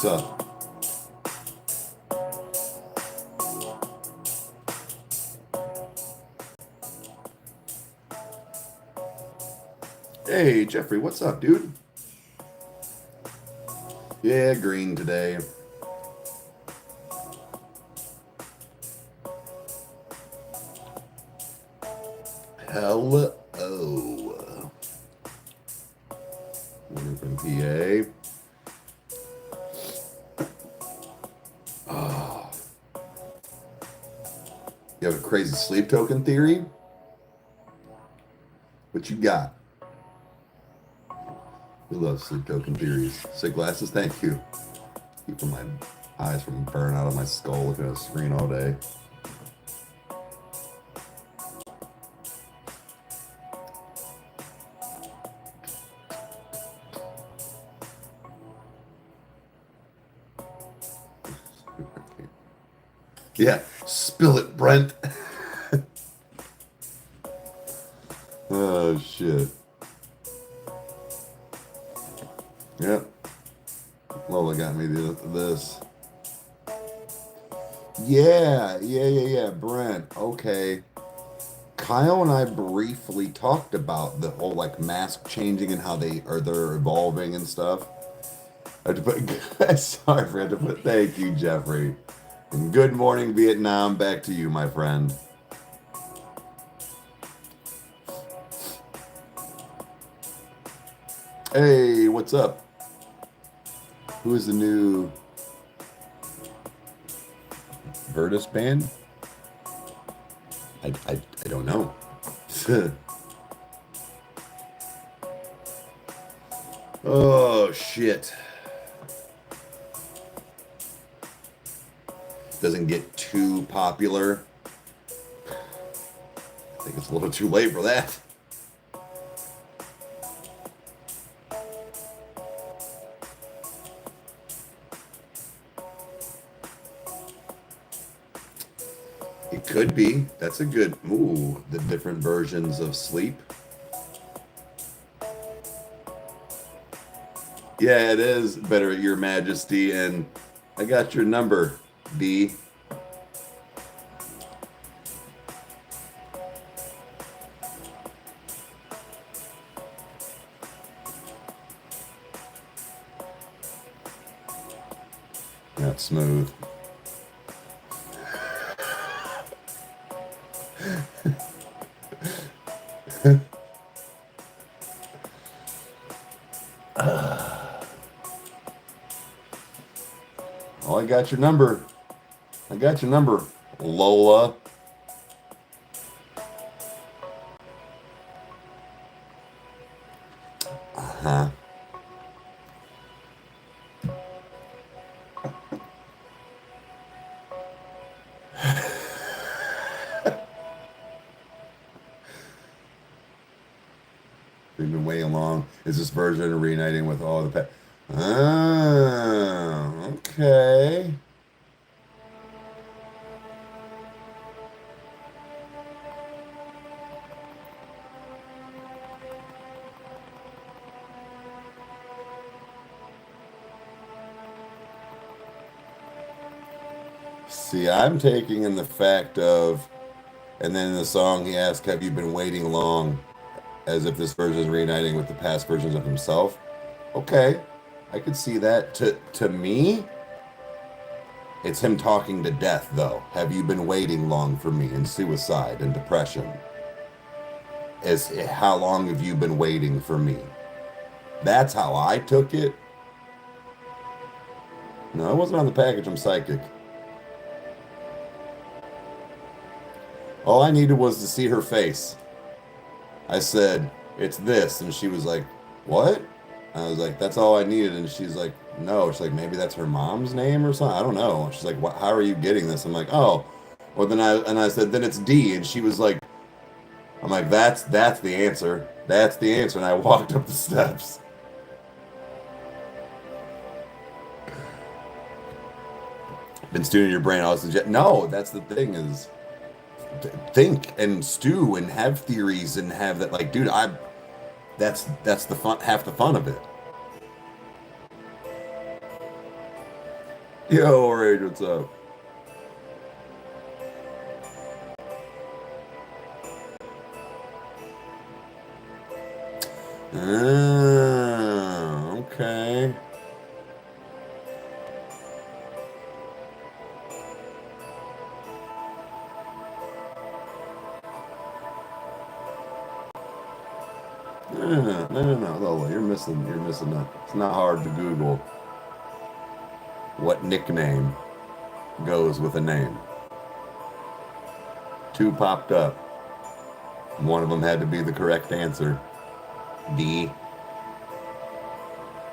what's up? Hey, Jeffrey, what's up, dude? Yeah, green today. Hello. Morning from PA. Oh. You have a crazy sleep token theory? What you got? We love sleep token theories. Sick glasses, thank you. Keeping my eyes from burning out of my skull looking at a screen all day. Yeah, spill it, Brent. Oh, shit. Yep. Lola got me this. Yeah, Brent. Okay. Kyle and I briefly talked about the whole like mask changing and how they're evolving and stuff. I had to put, sorry, I had to put, thank you, Jeffrey. And good morning, Vietnam. Back to you, my friend. Hey, what's up? Who is the new Virtus band? I don't know. Oh, shit. Doesn't get too popular. I think it's a little too late for that. It could be. That's a good, ooh, the different versions of sleep. Yeah, it is better, Your Majesty, and I got your number, D. That's smooth. Oh, I got your number. I got your number, Lola. Uh-huh. We've been waiting long. Is this version reuniting with all the oh, okay. See, I'm taking in the fact of, and then in the song he asked, have you been waiting long? As if this version is reuniting with the past versions of himself. Okay, I could see that. To me, it's him talking to death, though. Have you been waiting long for me? And suicide and depression. How long have you been waiting for me? That's how I took it. No, it wasn't on the package. I'm psychic. All I needed was to see her face. I said, it's this. And she was like, what? I was like, that's all I needed. And she's like, no. She's like, maybe that's her mom's name or something. I don't know. She's like, what, how are you getting this? I'm like, oh. Well, then I said, then it's D. And she was like, I'm like, that's the answer. That's the answer. And I walked up the steps. Been stewing in your brain all this. No, that's the thing is, think and stew and have theories and have that, like, dude, that's the fun, half the fun of it. Yo, Rage, what's up? Okay. No, Lola, you're missing that. It's not hard to Google what nickname goes with a name. Two popped up. One of them had to be the correct answer. D.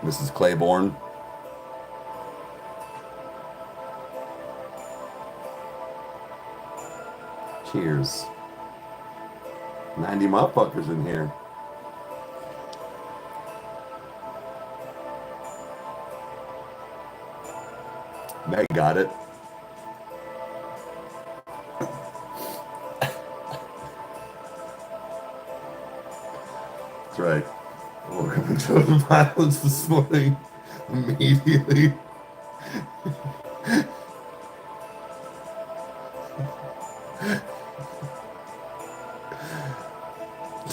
Mrs. Claiborne. Cheers. 90 motherfuckers in here. Meg got it. That's right. Welcome to the violence this morning. Immediately.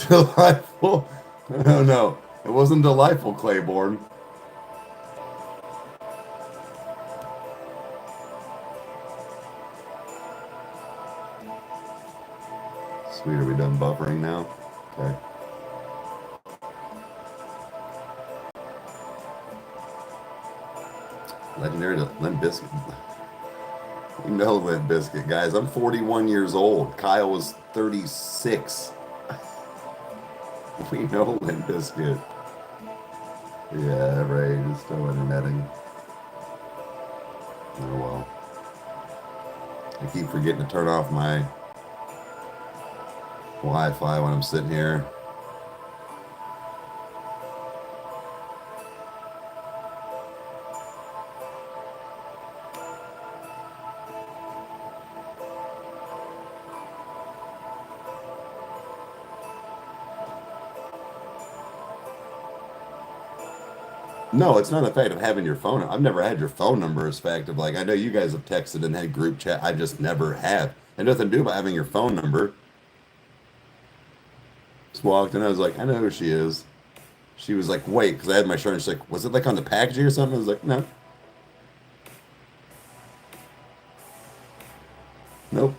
Delightful. No. It wasn't delightful, Claiborne. Sweet, are we done buffering now? Okay. Legendary Limp Biscuit. You know Limp Biscuit, guys. I'm 41 years old. Kyle was 36. We know Limp Biscuit. Yeah, right. It's still interneting. Oh well. I keep forgetting to turn off my Wi-Fi when I'm sitting here. No, it's not a fact of having your phone. I've never had your phone number as fact of like, I know you guys have texted and had group chat. I just never have. It nothing to do about having your phone number. Just walked and I was like, I know who she is. She was like, wait, because I had my shirt and she's like, was it like on the packaging or something? I was like, no. Nope.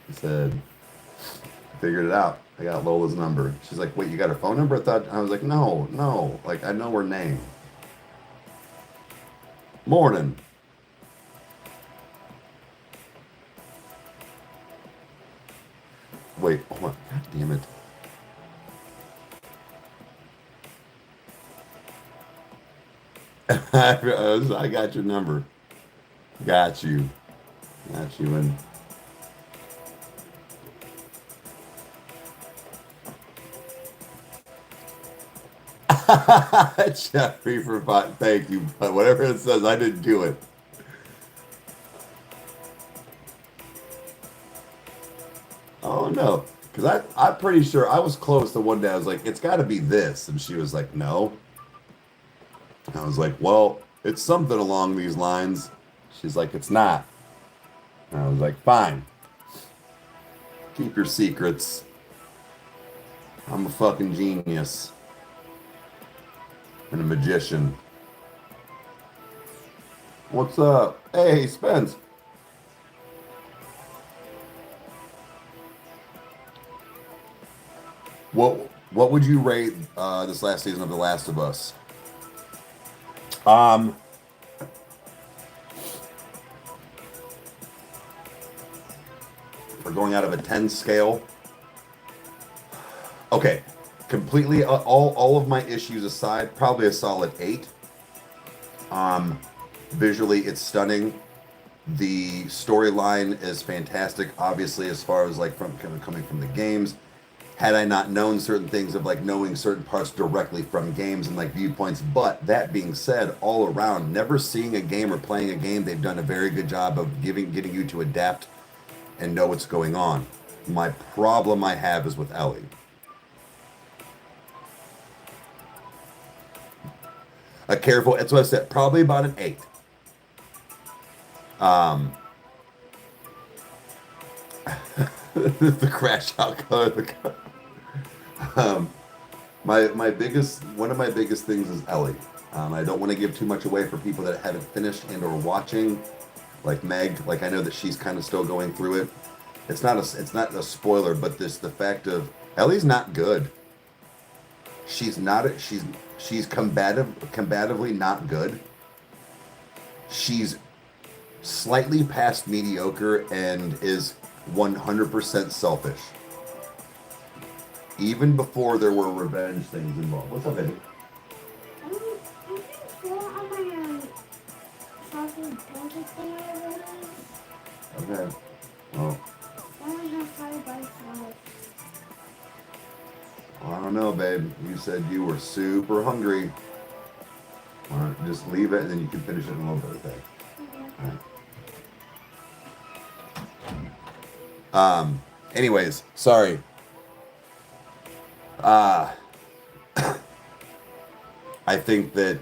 I said, figured it out. I got Lola's number. She's like, wait, you got her phone number? I was like, no. Like, I know her name. Morning. Wait, hold on. God damn it. I got your number. Got you. Got you in. Jeffrey for five. Thank you. But whatever it says, I didn't do it. Oh no. Because I'm pretty sure I was close to one day. I was like, it's got to be this. And she was like, no. I was like, well, it's something along these lines. She's like, it's not. And I was like, fine. Keep your secrets. I'm a fucking genius. And a magician. What's up? Hey, Spence. What would you rate this last season of The Last of Us? We're going out of a 10 scale. Okay, completely all of my issues aside, probably a solid 8. Visually, it's stunning. The storyline is fantastic, obviously, as far as like coming from the games. Had I not known certain things of like knowing certain parts directly from games and like viewpoints, but that being said, all around, never seeing a game or playing a game, they've done a very good job of getting you to adapt and know what's going on. My problem I have is with Ellie. A careful, that's what I said, probably about an 8. Um, the crash out color of the car. Um, one of my biggest things is Ellie. I don't want to give too much away for people that haven't finished and or watching, like Meg. Like I know that she's kind of still going through it. It's not a spoiler, but the fact of Ellie's not good. She's not she's combatively not good. She's slightly past mediocre and is 100% selfish. Even before there were revenge things involved. What's up, baby? Okay. Well, I don't know, babe. You said you were super hungry. All right, just leave it and then you can finish it in a little bit, okay? All right. Anyways, sorry. I think that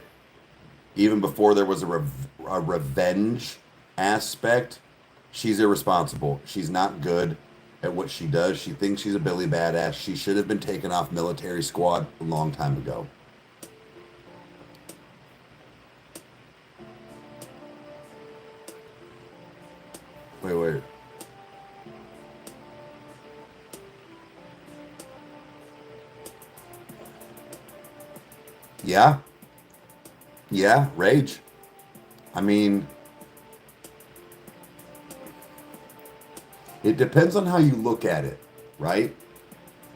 even before there was a revenge aspect, she's irresponsible. She's not good at what she does. She thinks she's a Billy badass. She should have been taken off military squad a long time ago. Wait. Yeah, rage. I mean, it depends on how you look at it, right?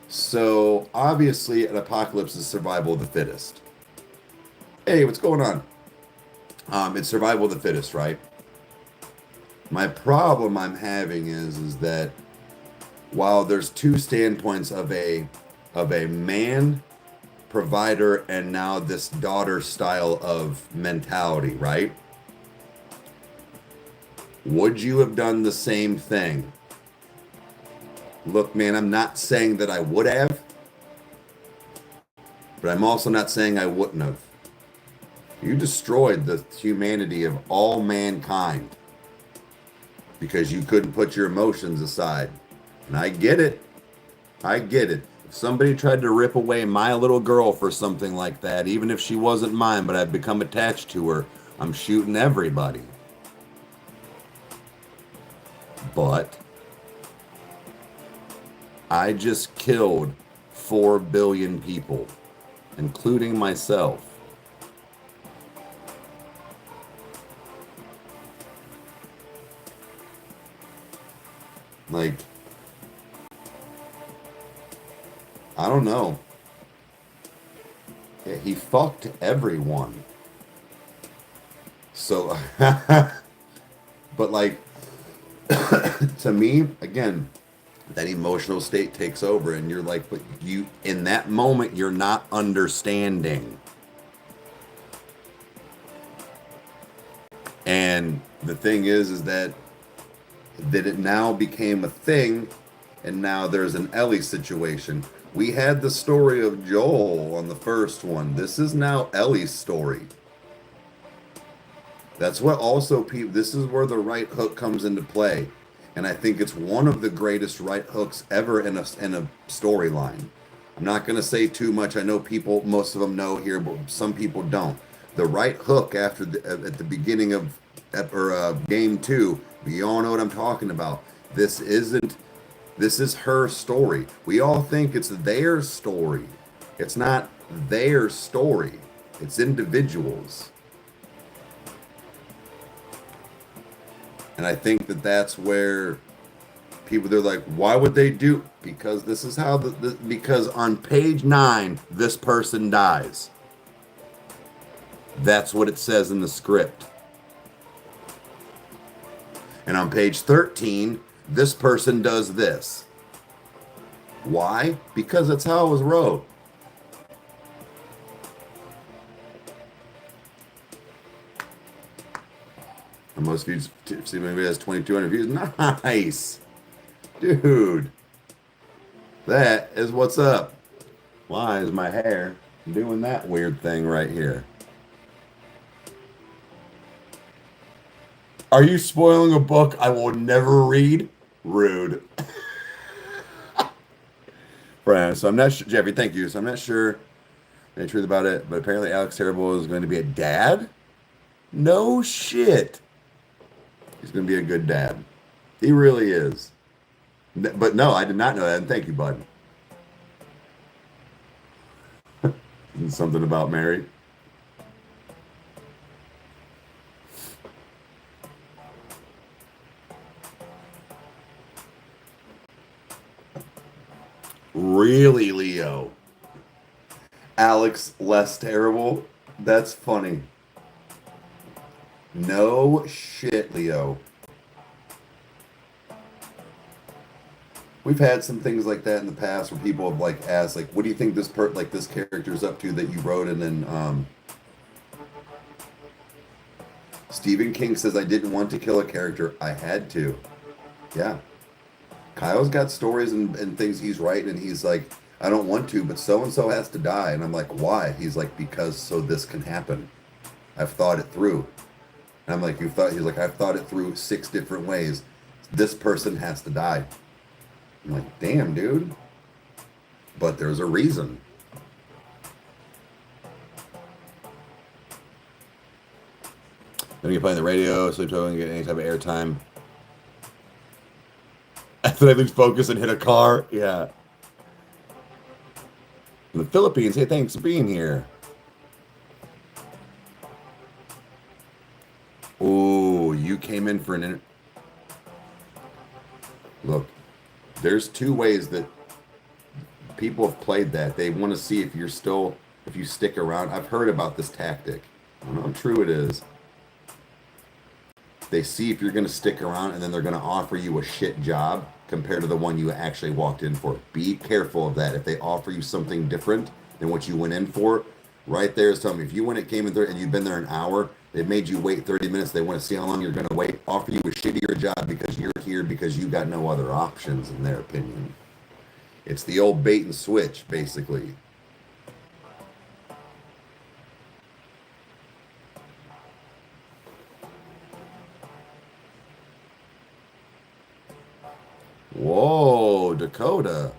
So, obviously, an apocalypse is survival of the fittest. Hey, what's going on? It's survival of the fittest, right? My problem I'm having is that while there's two standpoints of a man provider and now this daughter style of mentality, right? Would you have done the same thing? Look, man, I'm not saying that I would have, but I'm also not saying I wouldn't have. You destroyed the humanity of all mankind because you couldn't put your emotions aside. And I get it. If somebody tried to rip away my little girl for something like that, even if she wasn't mine, but I've become attached to her, I'm shooting everybody. But I just killed 4 billion people, including myself. Like, I don't know. Yeah, he fucked everyone. So, but like, to me, again, that emotional state takes over and you're like, but you, in that moment, you're not understanding. And the thing is that it now became a thing, and now there's an Ellie situation. We had the story of Joel on the first one. This is now Ellie's story. That's what also people, this is where the right hook comes into play. And I think it's one of the greatest right hooks ever in a storyline. I'm not going to say too much. I know people, most of them know here, but some people don't. The right hook after at the beginning of game 2, you all know what I'm talking about. This is her story. We all think it's their story. It's not their story. It's individuals. And I think that that's where people, they're like, why would they do? Because this is how, because on page 9, this person dies. That's what it says in the script. And on page 13, this person does this. Why? Because that's how it was wrote. And most views, see maybe has 2,200 views. Nice. Dude. That is what's up. Why is my hair doing that weird thing right here? Are you spoiling a book I will never read? Rude. Brian, so I'm not sure, Jeffrey, thank you. So I'm not sure the truth about it, but apparently Alex Terrible is going to be a dad? No shit. He's going to be a good dad. He really is. But no, I did not know that, and thank you, bud. Something about Mary. Really, Leo? Alex less terrible? That's funny. No shit, Leo. We've had some things like that in the past where people have like asked, like, what do you think this this character's up to that you wrote? And then Stephen King says, I didn't want to kill a character. I had to. Yeah. Kyle's got stories and things he's writing, and he's like, I don't want to, but so-and-so has to die. And I'm like, why? He's like, because so this can happen. I've thought it through. And I'm like, you thought? He's like, I've thought it through 6 different ways. This person has to die. I'm like, damn, dude. But there's a reason. Then you play on the radio, so you don't get any type of airtime. After I lose focus and hit a car, yeah. In the Philippines, hey, thanks for being here. Oh, you came in for an Look, there's 2 ways that people have played that. They want to see if you stick around. I've heard about this tactic. I don't know how true it is. They see if you're going to stick around, and then they're going to offer you a shit job compared to the one you actually walked in for. Be careful of that. If they offer you something different than what you went in for, right there is telling me, if you came in there and you've been there an hour, they made you wait 30 minutes, they want to see how long you're going to wait, offer you a shittier job because you're here because you got no other options, in their opinion. It's the old bait and switch, basically. Whoa, Dakota.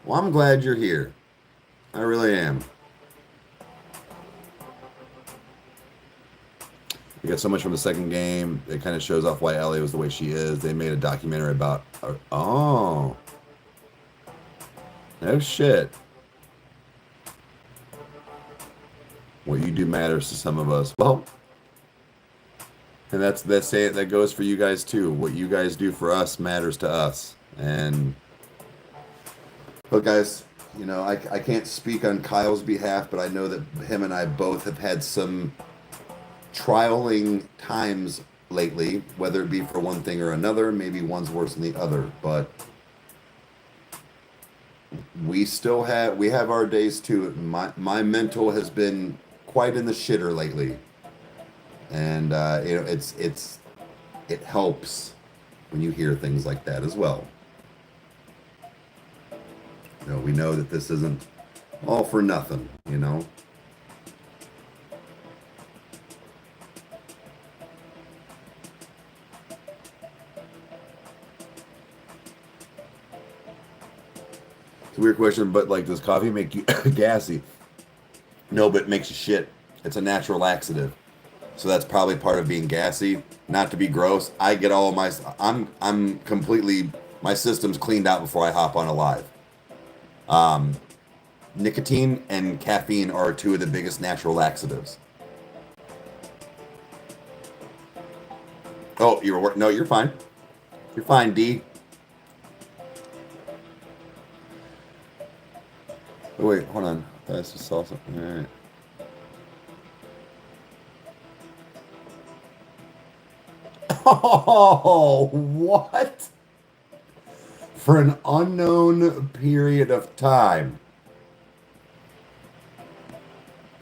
Well, I'm glad you're here. I really am. We got so much from the second game. It kind of shows off why Ellie was the way she is. They made a documentary about her. Oh. No shit. What you do matters to some of us. Well, and that goes for you guys too. What you guys do for us matters to us. And look, guys, you know, I can't speak on Kyle's behalf, but I know that him and I both have had some trialing times lately, whether it be for one thing or another. Maybe one's worse than the other, but we have our days too. My mental has been quite in the shitter lately, and you know, it helps when you hear things like that as well. You know, we know that this isn't all for nothing, you know. It's a weird question, but like, does coffee make you gassy? No, but it makes you shit. It's a natural laxative. So that's probably part of being gassy. Not to be gross, I get all of my... I'm completely... My system's cleaned out before I hop on a live. Nicotine and caffeine are 2 of the biggest natural laxatives. Oh, no, you're fine. You're fine, D. Oh, wait, hold on. I just saw something. All right. Oh, what? For an unknown period of time.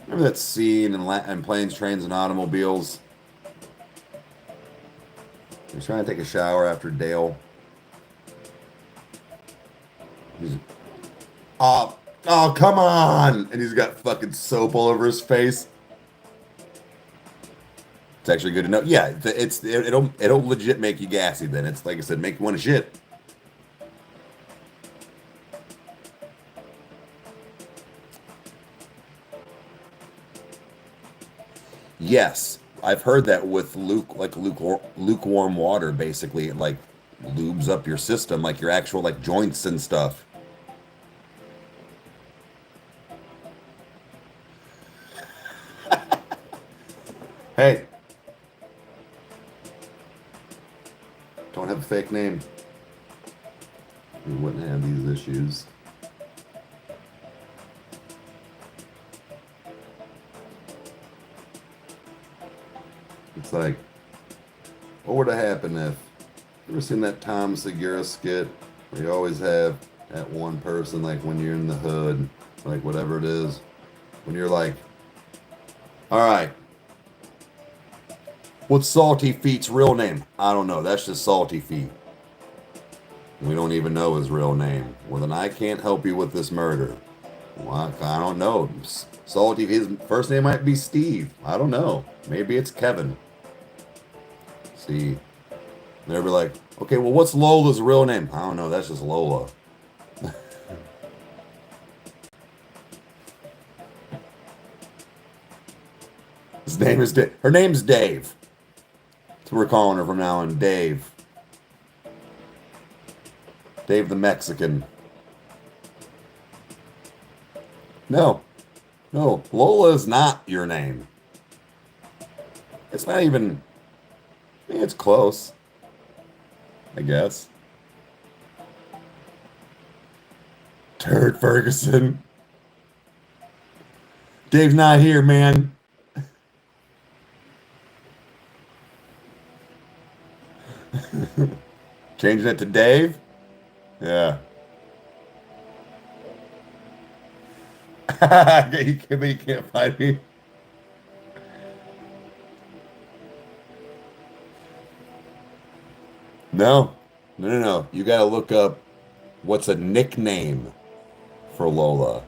Remember that scene in Planes, Trains, and Automobiles? He's trying to take a shower after Dale. Oh, come on! And he's got fucking soap all over his face. It's actually good to know. Yeah, it'll legit make you gassy. Then it's like I said, make you want to shit. Yes, I've heard that with lukewarm water. Basically, it like lubes up your system, like your actual like joints and stuff. Hey, don't have a fake name. We wouldn't have these issues. It's like, what would have happened if you ever seen that Tom Segura skit where you always have that one person, like when you're in the hood, like whatever it is, when you're like, all right, what's Salty Feet's real name? I don't know. That's just Salty Feet. We don't even know his real name. Well, then I can't help you with this murder. Well, I don't know. Salty, his first name might be Steve. I don't know. Maybe it's Kevin. See, they'll be like, okay, well, what's Lola's real name? I don't know. That's just Lola. His name is Dave. Her name's Dave. So we're calling her from now on, Dave. Dave the Mexican. No. No, Lola is not your name. It's not even... I mean, it's close. I guess. Turd Ferguson. Dave's not here, man. Changing it to Dave? Yeah. you can't find me. No. No. You gotta look up what's a nickname for Lola.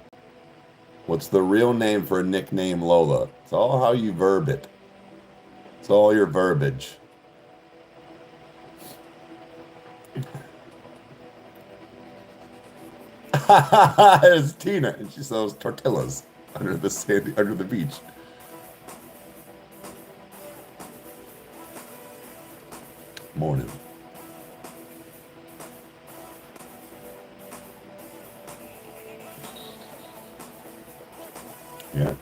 What's the real name for a nickname Lola? It's all how you verb it. It's all your verbiage. It's Tina, and she sells tortillas under the beach. Morning. Yeah.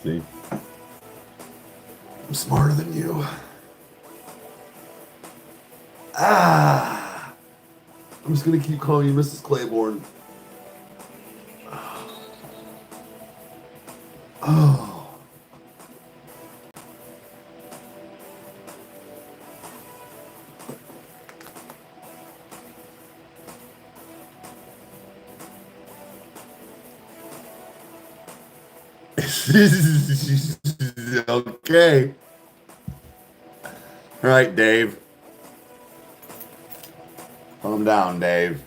See? I'm smarter than you. I'm just gonna keep calling you Mrs. Claiborne. Oh. Okay. All right, Dave. Calm down, Dave.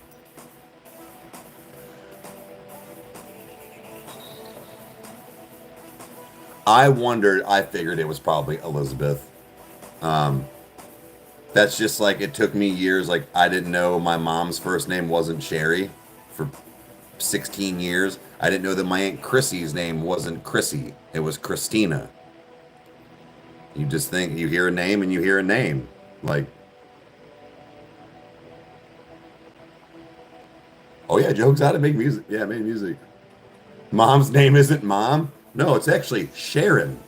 I figured it was probably Elizabeth. That's just like, it took me years. Like, I didn't know my mom's first name wasn't Sherry for 16 years. I didn't know that my Aunt Chrissy's name wasn't Chrissy. It was Christina. You just think, you hear a name and you hear a name. Like, oh yeah, Joe's how to make music. Yeah, I made music. Mom's name isn't Mom. No, it's actually Sharon.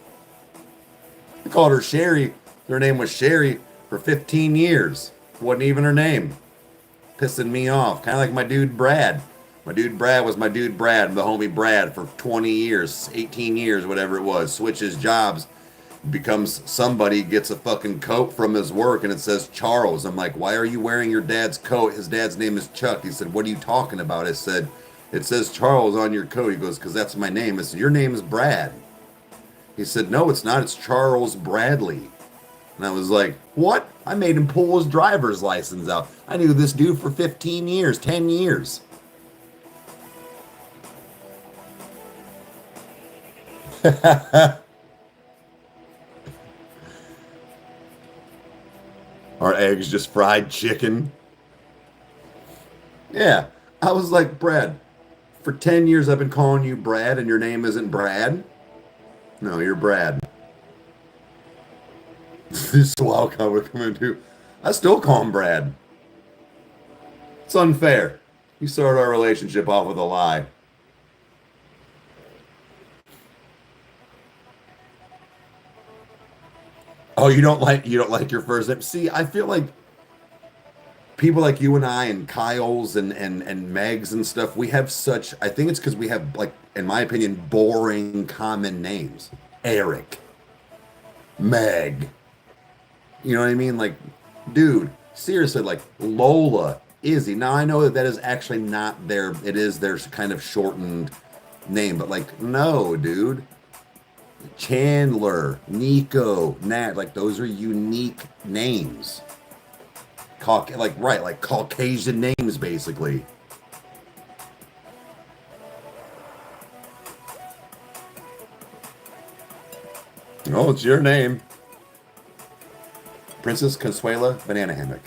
I called her Sherry. Her name was Sherry for 15 years. Wasn't even her name. Pissing me off. Kind of like my dude Brad. My dude Brad was my dude Brad, the homie Brad, for 20 years, 18 years, whatever it was. Switches jobs, becomes somebody, gets a fucking coat from his work, and it says Charles. I'm like, why are you wearing your dad's coat? His dad's name is Chuck. He said, what are you talking about? I said, it says Charles on your coat. He goes, because that's my name. I said, your name is Brad. He said, no, it's not. It's Charles Bradley. And I was like, what? I made him pull his driver's license out. I knew this dude for 15 years, 10 years. Are eggs just fried chicken? Yeah. I was like, Brad, for 10 years I've been calling you Brad and your name isn't Brad? No, you're Brad. This is wild card we're coming to. I still call him Brad. It's unfair. You started our relationship off with a lie. Oh, you don't like your first name. See, I feel like people like you and I and Kyle's and Megs and stuff, we have such, I think it's because we have, like, in my opinion, boring common names. Eric, Meg. You know what I mean? Like, dude, seriously, like Lola, Izzy. Now I know that that is actually not their, it is their kind of shortened name, but like, no, dude. Chandler, Nico, Nat, like those are unique names. Like, right, like Caucasian names, basically. Oh, it's your name. Princess Consuela Banana Hammock.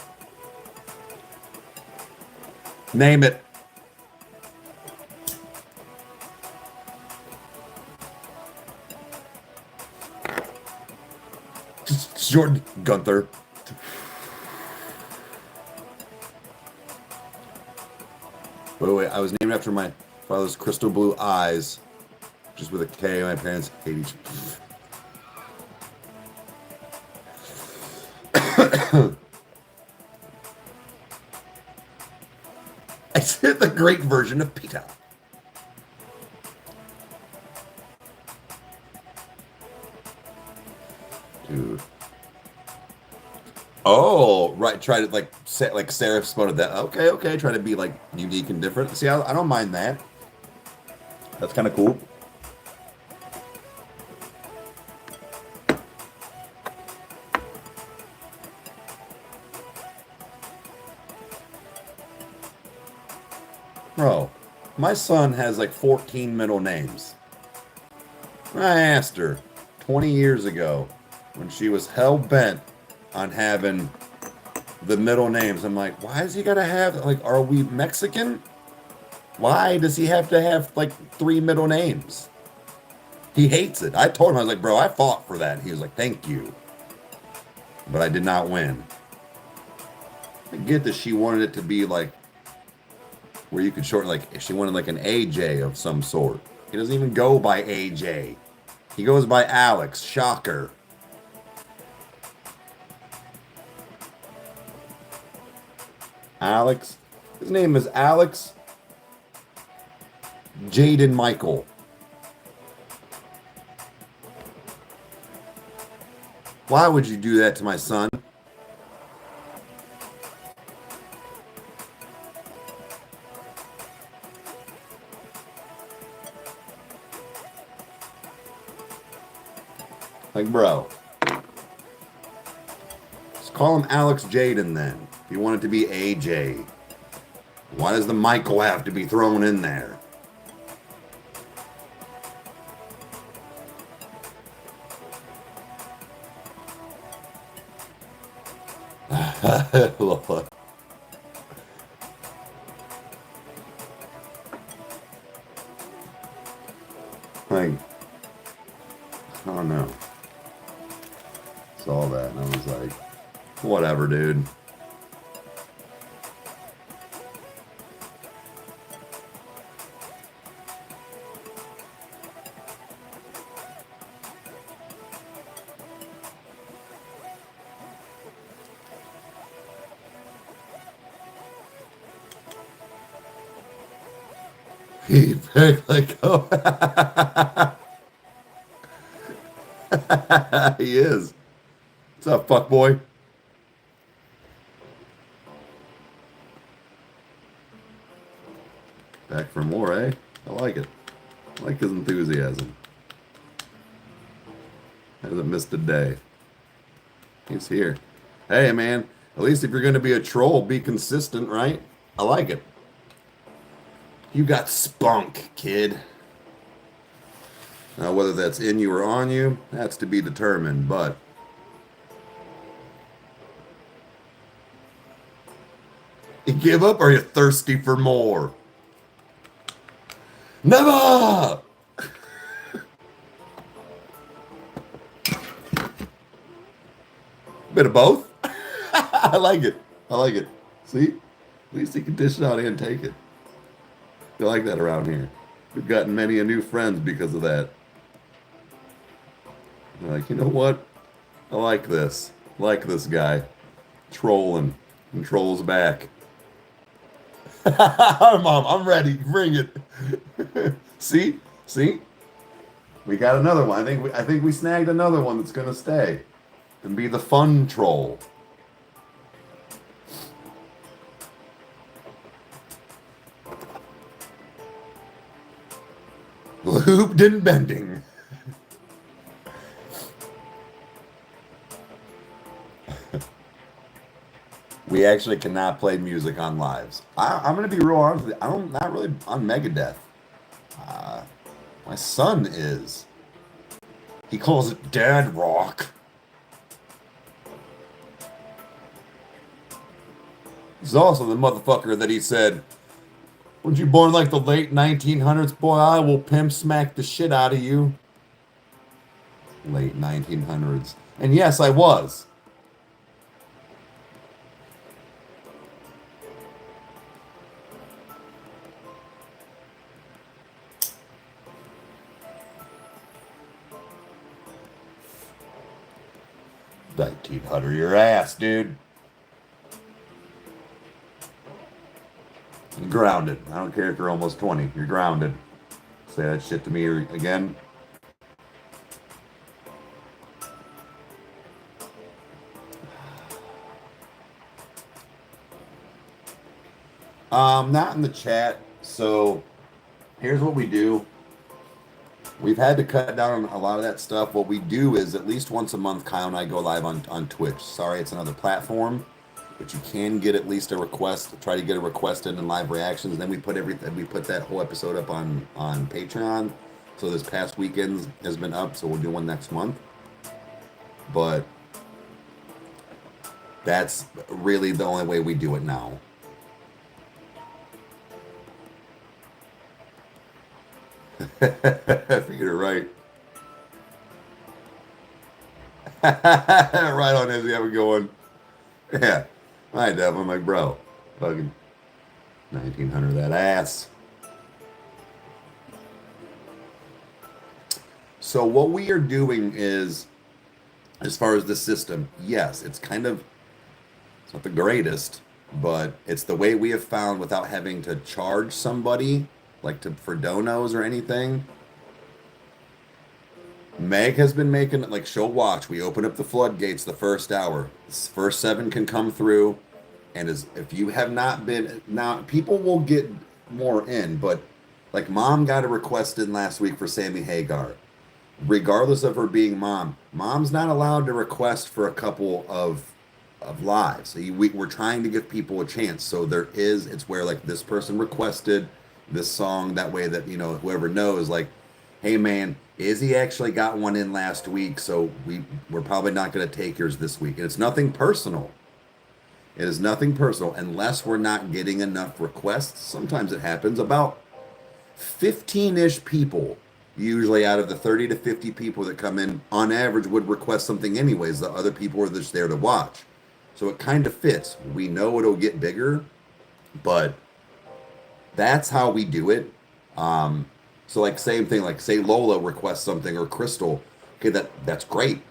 Name it. Jordan Gunther. Wait, I was named after my father's crystal blue eyes, just with a K. My parents hate each I said the great version of Peter. Dude. Oh, right. Try to like Sarah spotted that. Okay. Try to be like unique and different. See, I don't mind that. That's kind of cool. Bro, my son has like 14 middle names. I asked her 20 years ago when she was hell bent on having the middle names. I'm like, why does he gotta have, like, are we Mexican? Why does he have to have like 3 middle names? He hates it. I told him, I was like, bro, I fought for that. He was like, thank you. But I did not win. I get that she wanted it to be like where you could shorten, like, if she wanted like an AJ of some sort. He doesn't even go by AJ. He goes by Alex. Shocker. Alex. His name is Alex Jaden Michael. Why would you do that to my son? Like, bro. Just call him Alex Jaden then. If you want it to be AJ. Why does the Michael have to be thrown in there? Lord. Like, I don't know. Saw that and I was like, whatever, dude. He picked like, oh. He is. What's up, fuck boy? Back for more, eh? I like it. I like his enthusiasm. Hasn't missed a day. He's here. Hey, man. At least if you're going to be a troll, be consistent, right? I like it. You got spunk, kid. Now, whether that's in you or on you, that's to be determined, but You give up or are you thirsty for more? Never! Bit of both. I like it. I like it. See? At least you can dish it out and take it. I like that around here. We've gotten many a new friends because of that. They're like, you know what? I like this. I like this guy. Trolling. And trolls back. Mom, I'm ready. Bring it. See? See? We got another one. I think we snagged another one that's gonna stay. And be the fun troll. Looped and bending. We actually cannot play music on lives. I'm going to be real honest with you. I'm not really on Megadeth. My son is. He calls it dad rock. He's also the motherfucker that he said, weren't you born like the late 1900s? Boy, I will pimp smack the shit out of you. Late 1900s. And yes, I was. $1,900 your ass, dude. You're grounded. I don't care if you're almost 20. You're grounded. Say that shit to me again. Not in the chat. So here's what we do. We've had to cut down on a lot of that stuff. What we do is at least once a month, Kyle and I go live on Twitch. Sorry, it's another platform, but you can get at least a request. Try to get a request in live reactions. Then we put everything. We put that whole episode up on Patreon. So this past weekend has been up. So we'll do one next month. But that's really the only way we do it now. I think you're right. Right on, Izzy. How we going? Yeah. Hi, Dev. I'm like, bro, fucking 1900 that ass. So what we are doing is, as far as the system, yes, it's not the greatest, but it's the way we have found without having to charge somebody for donos or anything. Meg has been making it like she'll watch. We open up the floodgates the first hour. This first 7 can come through. And if you have not been, now people will get more in, but like mom got a request in last week for Sammy Hagar. Regardless of her being mom's not allowed to request for a couple of lives. So we're trying to give people a chance. So it's where like this person requested this song, that way that, you know, whoever knows, like, hey man, Izzy actually got one in last week, so we're probably not going to take yours this week. And it's nothing personal. It is nothing personal unless we're not getting enough requests. Sometimes it happens. About 15-ish people, usually out of the 30 to 50 people that come in, on average would request something anyways. The other people are just there to watch. So it kind of fits. We know it'll get bigger, but that's how we do it. So like same thing, like say Lola requests something or Crystal, okay, that's great.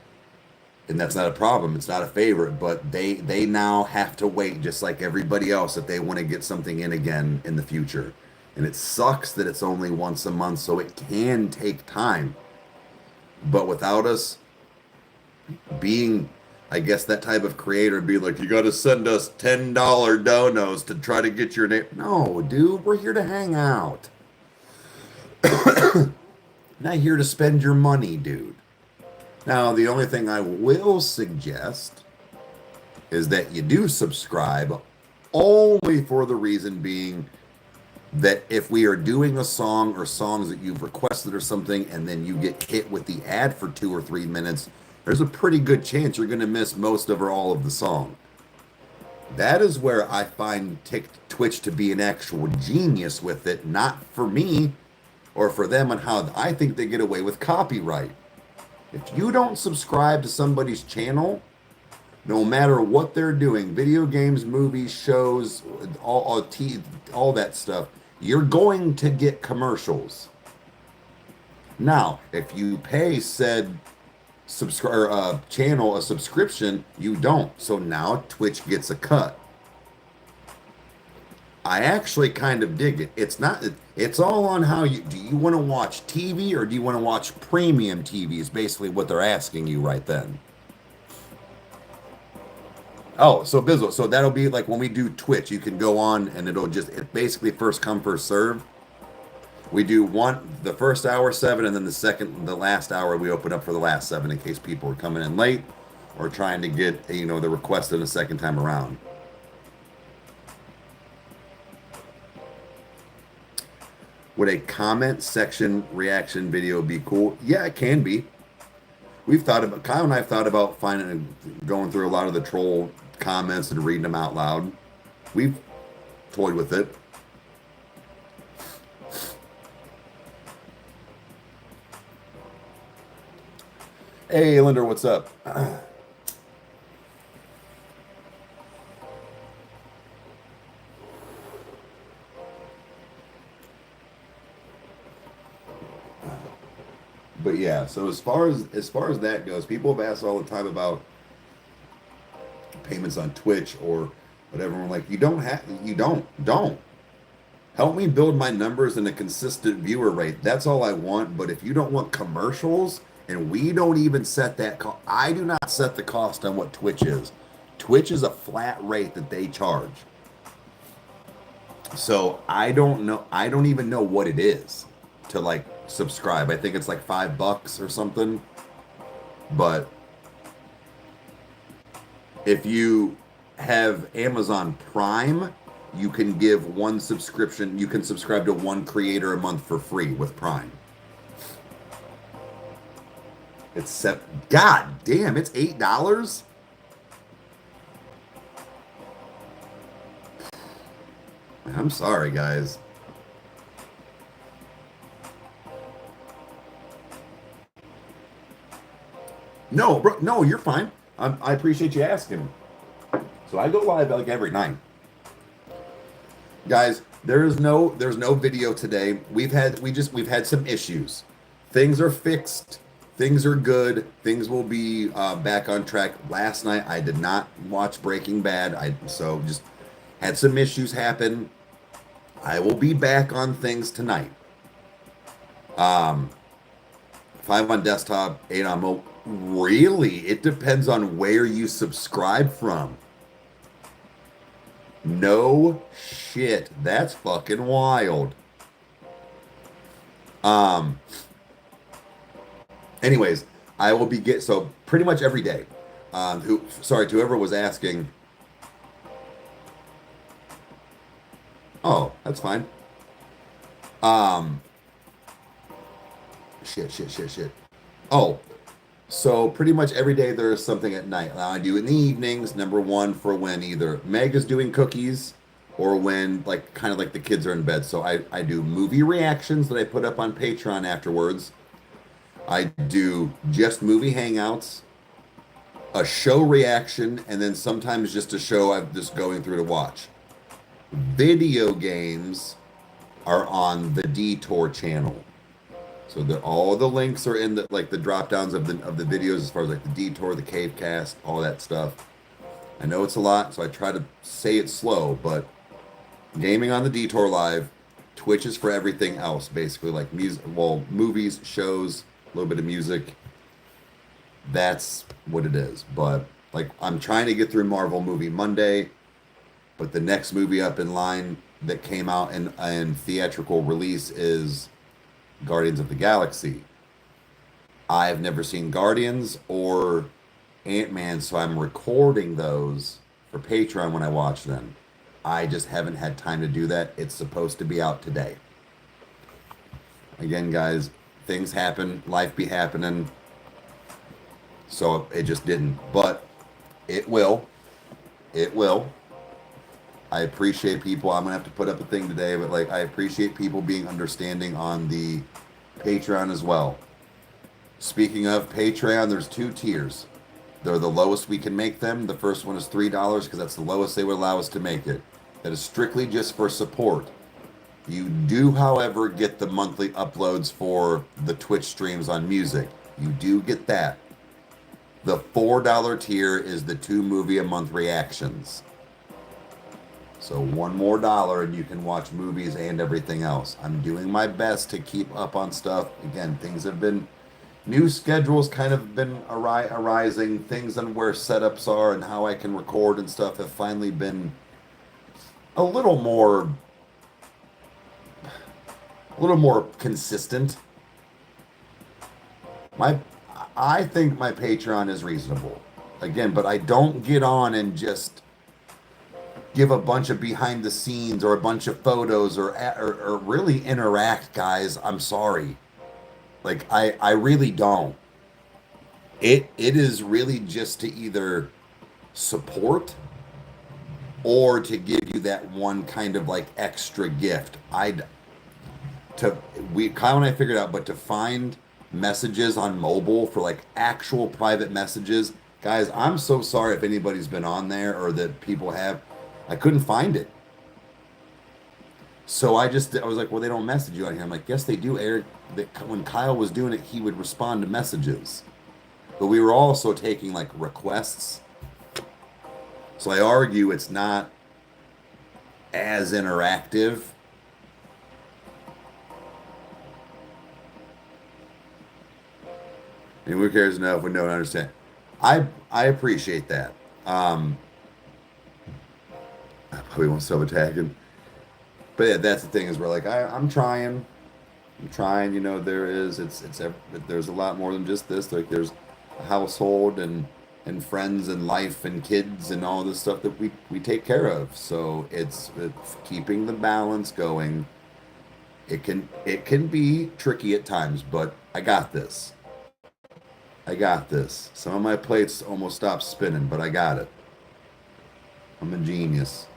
And that's not a problem. It's not a favorite, but they now have to wait just like everybody else if they want to get something in again in the future. And it sucks that it's only once a month, so it can take time. But without us being, I guess, that type of creator, be like, you got to send us $10 donos to try to get your name. No, dude, we're here to hang out. Not here to spend your money, dude. Now, the only thing I will suggest is that you do subscribe, only for the reason being that if we are doing a song or songs that you've requested or something, and then you get hit with the ad for 2 or 3 minutes, there's a pretty good chance you're going to miss most of or all of the song. That is where I find Twitch to be an actual genius with it, not for me or for them, and how I think they get away with copyright. If you don't subscribe to somebody's channel, no matter what they're doing, video games, movies, shows, all that stuff, you're going to get commercials. Now, if you pay said channel a subscription, you don't. So now Twitch gets a cut. I actually kind of dig it. It's all on how do you want to watch TV or do you want to watch premium TV is basically what they're asking you right then. Oh, so Bizzle, so that'll be like when we do Twitch, you can go on and it's basically first come, first serve. We do the first hour 7, and then the last hour we open up for the last 7 in case people are coming in late or trying to get, the request in a second time around. Would a comment section reaction video be cool? Yeah, it can be. Kyle and I have thought about going through a lot of the troll comments and reading them out loud. We've toyed with it. Hey, Linder, what's up? But yeah, so as far as that goes, people have asked all the time about payments on Twitch or whatever. We're like, you don't help me build my numbers and a consistent viewer rate. That's all I want. But if you don't want commercials, and we don't even set that I do not set the cost on what Twitch is. Twitch is a flat rate that they charge. So I don't even know what it is to like subscribe. I think it's like $5 or something. But if you have Amazon Prime, you can give one subscription. You can subscribe to one creator a month for free with Prime. God damn, it's $8? I'm sorry, guys. No, bro, no, you're fine. I appreciate you asking. So I go live like every night. Guys, there's no video today. We've had some issues. Things are fixed. Things are good. Things will be back on track. Last night I did not watch Breaking Bad. So just had some issues happen. I will be back on things tonight. 5 on desktop, 8 on mobile. Really? It depends on where you subscribe from. No shit. That's fucking wild. Anyways, I will be so pretty much every day. To whoever was asking. Oh, that's fine. Shit. Oh, so pretty much every day there is something at night. Now I do in the evenings, number one, for when either Meg is doing cookies or when kind of like the kids are in bed. So I do movie reactions that I put up on Patreon afterwards. I do just movie hangouts, a show reaction, and then sometimes just a show I'm just going through to watch. Video games are on the Detour channel. So all the links are in the drop downs of the videos as far as like the Detour, the Cave Cast, all that stuff. I know it's a lot, so I try to say it slow, but gaming on the Detour Live, Twitch is for everything else, basically, like music, movies, shows, a little bit of music. That's what it is. But like I'm trying to get through Marvel movie Monday, but the next movie up in line that came out in theatrical release is Guardians of the Galaxy. I've never seen Guardians or Ant-Man, so I'm recording those for Patreon when I watch them. I just haven't had time to do that. It's supposed to be out today. Again, guys, things happen, life be happening. So it just didn't, but it will. It will. I appreciate people. I'm gonna have to put up a thing today, but like I appreciate people being understanding on the Patreon as well. Speaking of Patreon, there's 2 tiers. They're the lowest we can make them. The first one is $3 because that's the lowest they would allow us to make it. That is strictly just for support. You do, however, get the monthly uploads for the Twitch streams on music. You do get that. The $4 tier is the 2 movie a month reactions. So one more dollar and you can watch movies and everything else. I'm doing my best to keep up on stuff. Again, things have been, new schedules kind of been arising. Things on where setups are and how I can record and stuff have finally been a little more consistent. I think my Patreon is reasonable. Again, but I don't get on and just give a bunch of behind the scenes or a bunch of photos or really interact, guys. I'm sorry. Like I really don't. It is really just to either support or to give you that one kind of like extra gift. Kyle and I figured out, but to find messages on mobile for like actual private messages, guys, I'm so sorry if anybody's been on there or that people have. I couldn't find it. So I was like, well, they don't message you on here. I'm like, yes, they do, Eric. When Kyle was doing it, he would respond to messages. But we were also taking like requests. So I argue it's not as interactive. And who cares enough we don't understand? I appreciate that. I probably won't stop attacking. But yeah, that's the thing is we're like, I'm trying, you know, there's a lot more than just this. Like there's a household and friends and life and kids and all this stuff that we take care of. So it's keeping the balance going. It can be tricky at times, but I got this. Some of my plates almost stopped spinning, but I got it. I'm a genius.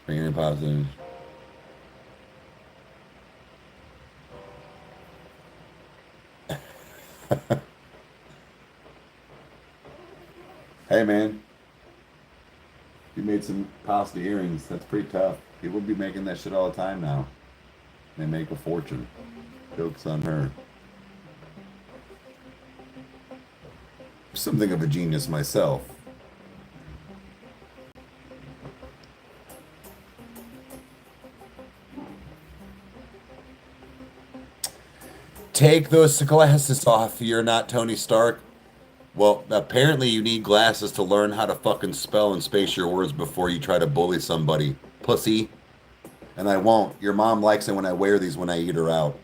Bringing in positive. Hey, man. You made some pasta earrings. That's pretty tough. People be making that shit all the time now. They make a fortune. Joke's on her. Something of a genius myself. Take those glasses off. You're not Tony Stark. Well, apparently you need glasses to learn how to fucking spell and space your words before you try to bully somebody. Pussy. And I won't. Your mom likes it when I wear these when I eat her out.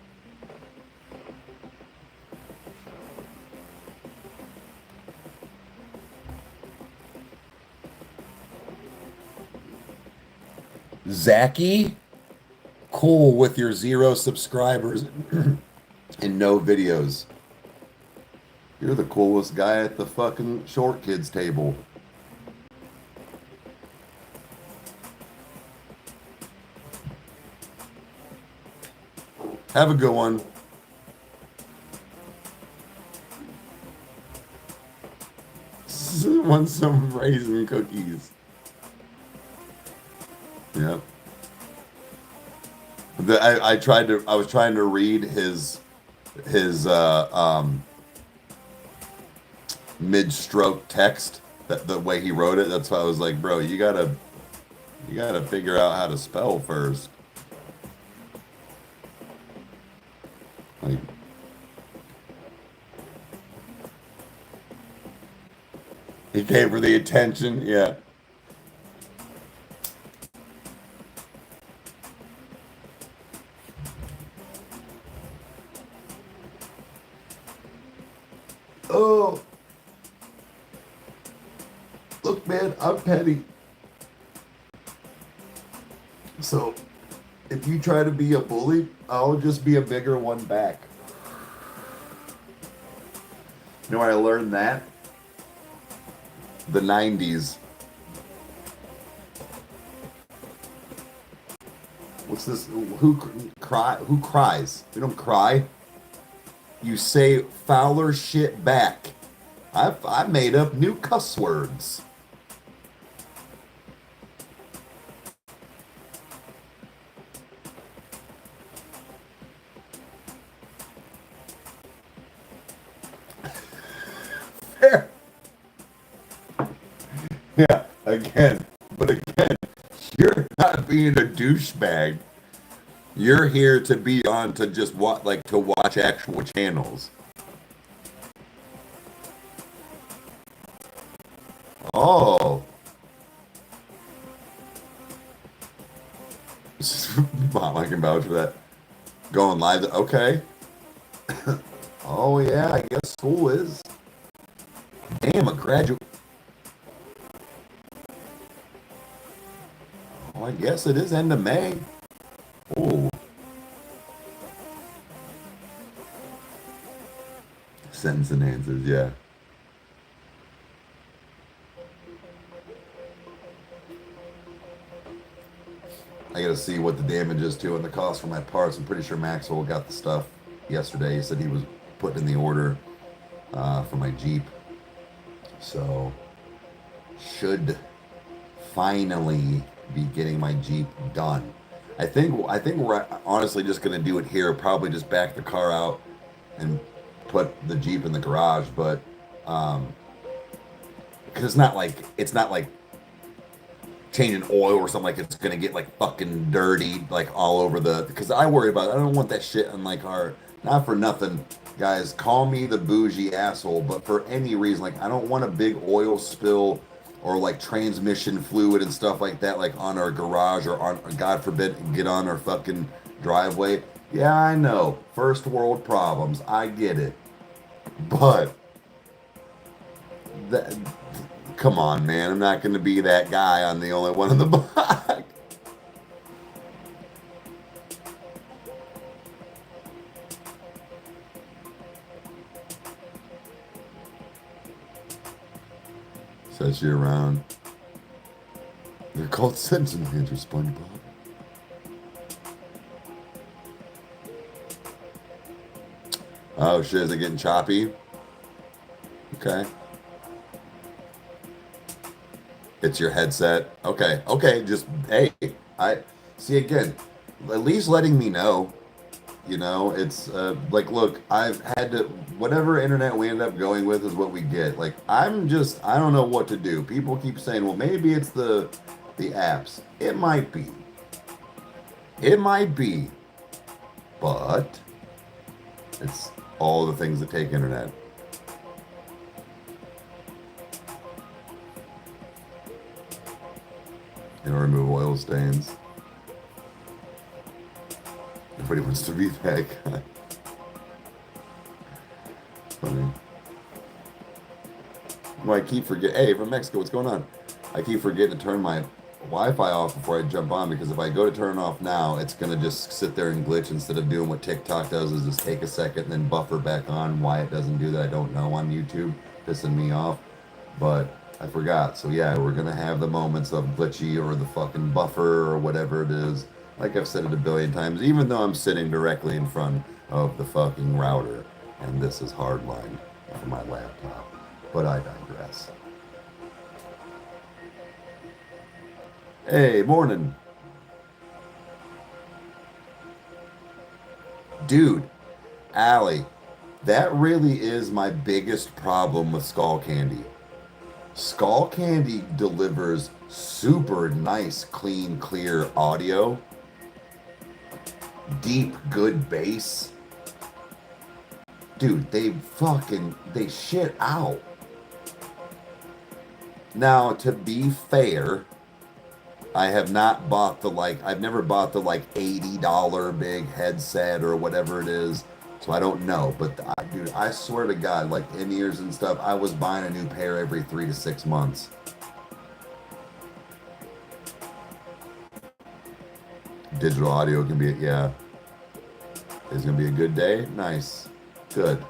Zachy? Cool with your 0 subscribers and no videos. You're the coolest guy at the fucking short kids table. Have a good one. Want some raisin cookies. Yeah. I was trying to read his mid-stroke text, that the way he wrote it. That's why I was like, bro, you gotta figure out how to spell first. Like, he came for the attention, yeah. Oh, look, man, I'm petty. So, if you try to be a bully, I'll just be a bigger one back. You know where I learned that? The 90s. What's this? Who cries? We don't cry. You say fouler shit back. I made up new cuss words. Fair. Yeah, again. But again, you're not being a douchebag. You're here to be on to just to watch actual channels. Oh. Mom, I can vouch for that. Going live. Okay. Oh, yeah, I guess school is. Damn, a graduate. Oh, I guess it is end of May. Oh. Sentence and answers, yeah. I gotta see what the damage is too and the cost for my parts. I'm pretty sure Maxwell got the stuff yesterday. He said he was putting in the order for my Jeep. So, should finally be getting my Jeep done. I think we're honestly just gonna do it here. Probably just back the car out and put the Jeep in the garage. But because it's not like changing oil or something, like it's gonna get like fucking dirty like all over because I worry about it. I don't want that shit on like our, not for nothing, guys, call me the bougie asshole, but for any reason, like I don't want a big oil spill or like transmission fluid and stuff like that like on our garage or on, God forbid, get on our fucking driveway. Yeah, I know, first world problems, I get it, but that, come on, man. I'm not going to be that guy. I'm the only one in the block. Says year round. They're called Simpson Andrew SpongeBob. Oh shit, is it getting choppy? Okay. It's your headset. Okay, okay, just, hey, I see again, at least letting me know, you know, it's like, look, I've had to, whatever internet we end up going with is what we get. Like, I don't know what to do. People keep saying, well, maybe it's the apps. It might be. It might be. But it's all the things that take internet. And remove oil stains. Everybody wants to be that guy. Funny. Well, I keep forgetting. Hey, from Mexico, what's going on? I keep forgetting to turn my Wi-Fi off before I jump on, because if I go to turn it off now, it's gonna just sit there and glitch instead of doing what TikTok does, is just take a second and then buffer back on. Why it doesn't do that, I don't know on YouTube, pissing me off. But I forgot. So yeah, we're gonna have the moments of glitchy or the fucking buffer or whatever it is. Like I've said it a billion times, even though I'm sitting directly in front of the fucking router, and this is hardline for my laptop. But I digress. Hey, morning. Dude, Allie, that really is my biggest problem with Skull Candy. Skull Candy delivers super nice, clean, clear audio, deep, good bass. Dude, they shit out. Now, to be fair, I have not bought I've never bought the $80 big headset or whatever it is, so I don't know. But dude, I swear to God, like in-ears and stuff, I was buying a new pair every 3 to 6 months. Digital audio can be, yeah. It's gonna be a good day. Nice, good.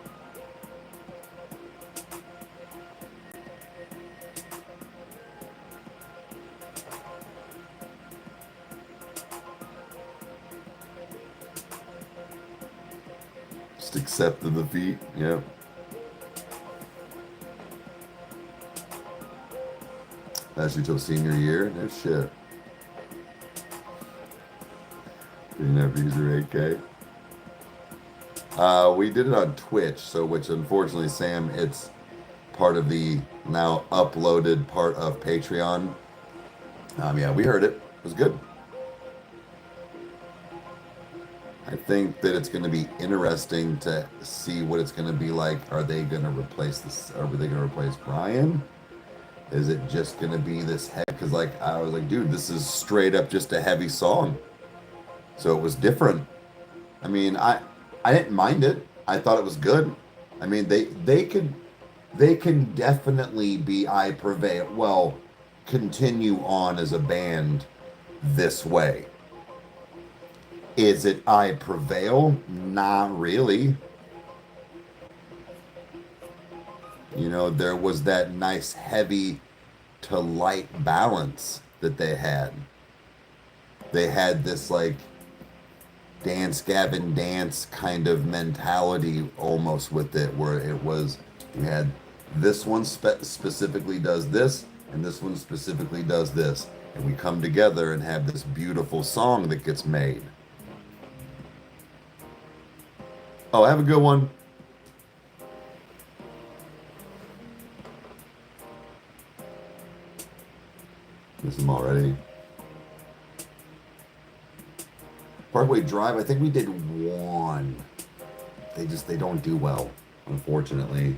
Just accept the defeat. Yep. That's you till senior year? No shit. Didn't have user 8K. We did it on Twitch, so which unfortunately, Sam, it's part of the now uploaded part of Patreon. Yeah, we heard it. It was good. I think that it's going to be interesting to see what it's going to be like. Are they going to replace this? Are they going to replace Brian? Is it just going to be this heavy? Because like I was like, dude, this is straight up just a heavy song. So it was different. I mean, I didn't mind it. I thought it was good. I mean, they can definitely be I Prevail. Well, continue on as a band this way. Is it I Prevail? Not really. You know, there was that nice heavy to light balance that they had. They had this like Dance Gavin Dance kind of mentality almost with it, where it was, you had this one specifically does this, and this one specifically does this, and we come together and have this beautiful song that gets made. Oh, have a good one. Miss them already. Parkway Drive, I think we did one. They don't do well, unfortunately.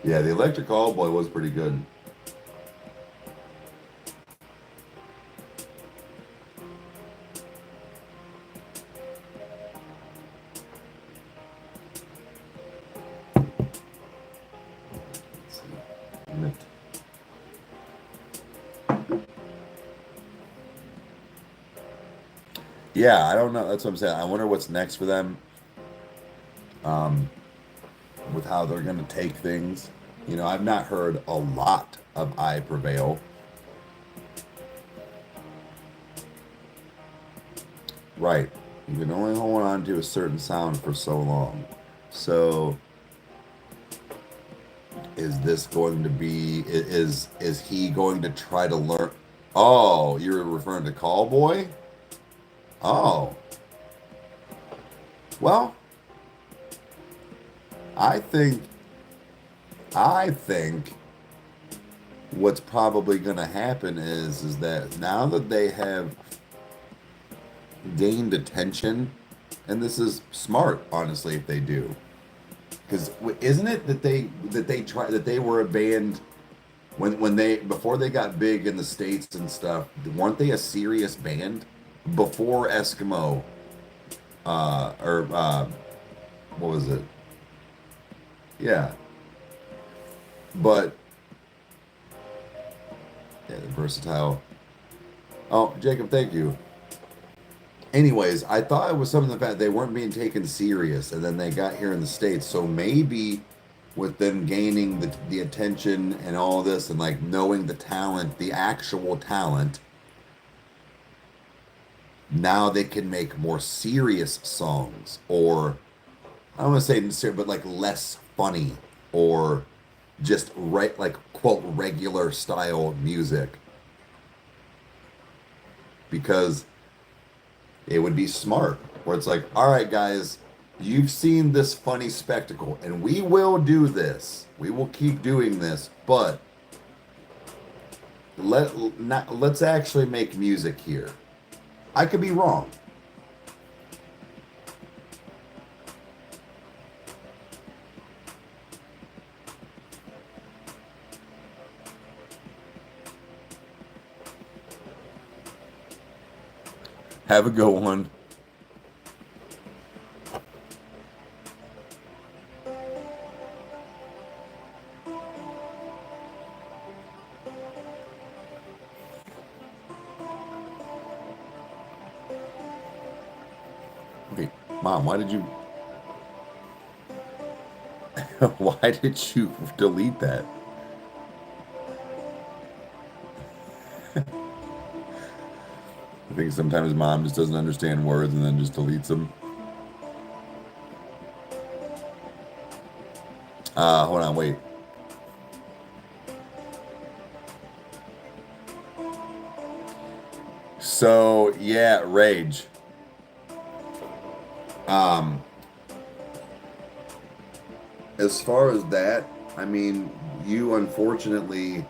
Yeah, the Electric Callboy was pretty good. Yeah, I don't know. That's what I'm saying. I wonder what's next for them. With how they're going to take things. You know, I've not heard a lot of I Prevail. Right. You can only hold on to a certain sound for so long. So is this going to be, is he going to try to learn? Oh, you're referring to Callboy? Oh. Well, I think what's probably going to happen is that now that they have gained attention, and this is smart, honestly, if they do, because isn't it that they were a band when they before they got big in the States and stuff? Weren't they a serious band before Eskimo? What was it? Yeah. But yeah, the versatile. Oh, Jacob, thank you. Anyways, I thought it was something that they weren't being taken serious, and then they got here in the States. So maybe with them gaining the attention and all this, and like knowing the talent, the actual talent, now they can make more serious songs, or I don't want to say, but like less funny, or just like quote regular style music, because it would be smart where it's like, all right guys, you've seen this funny spectacle and we will do this, we will keep doing this, but let's actually make music here. I could be wrong. Have a good one. Wait, Mom, why did you why did you delete that? I think sometimes Mom just doesn't understand words and then just deletes them. Hold on, wait. So yeah, rage. Um, as far as that, I mean, you unfortunately,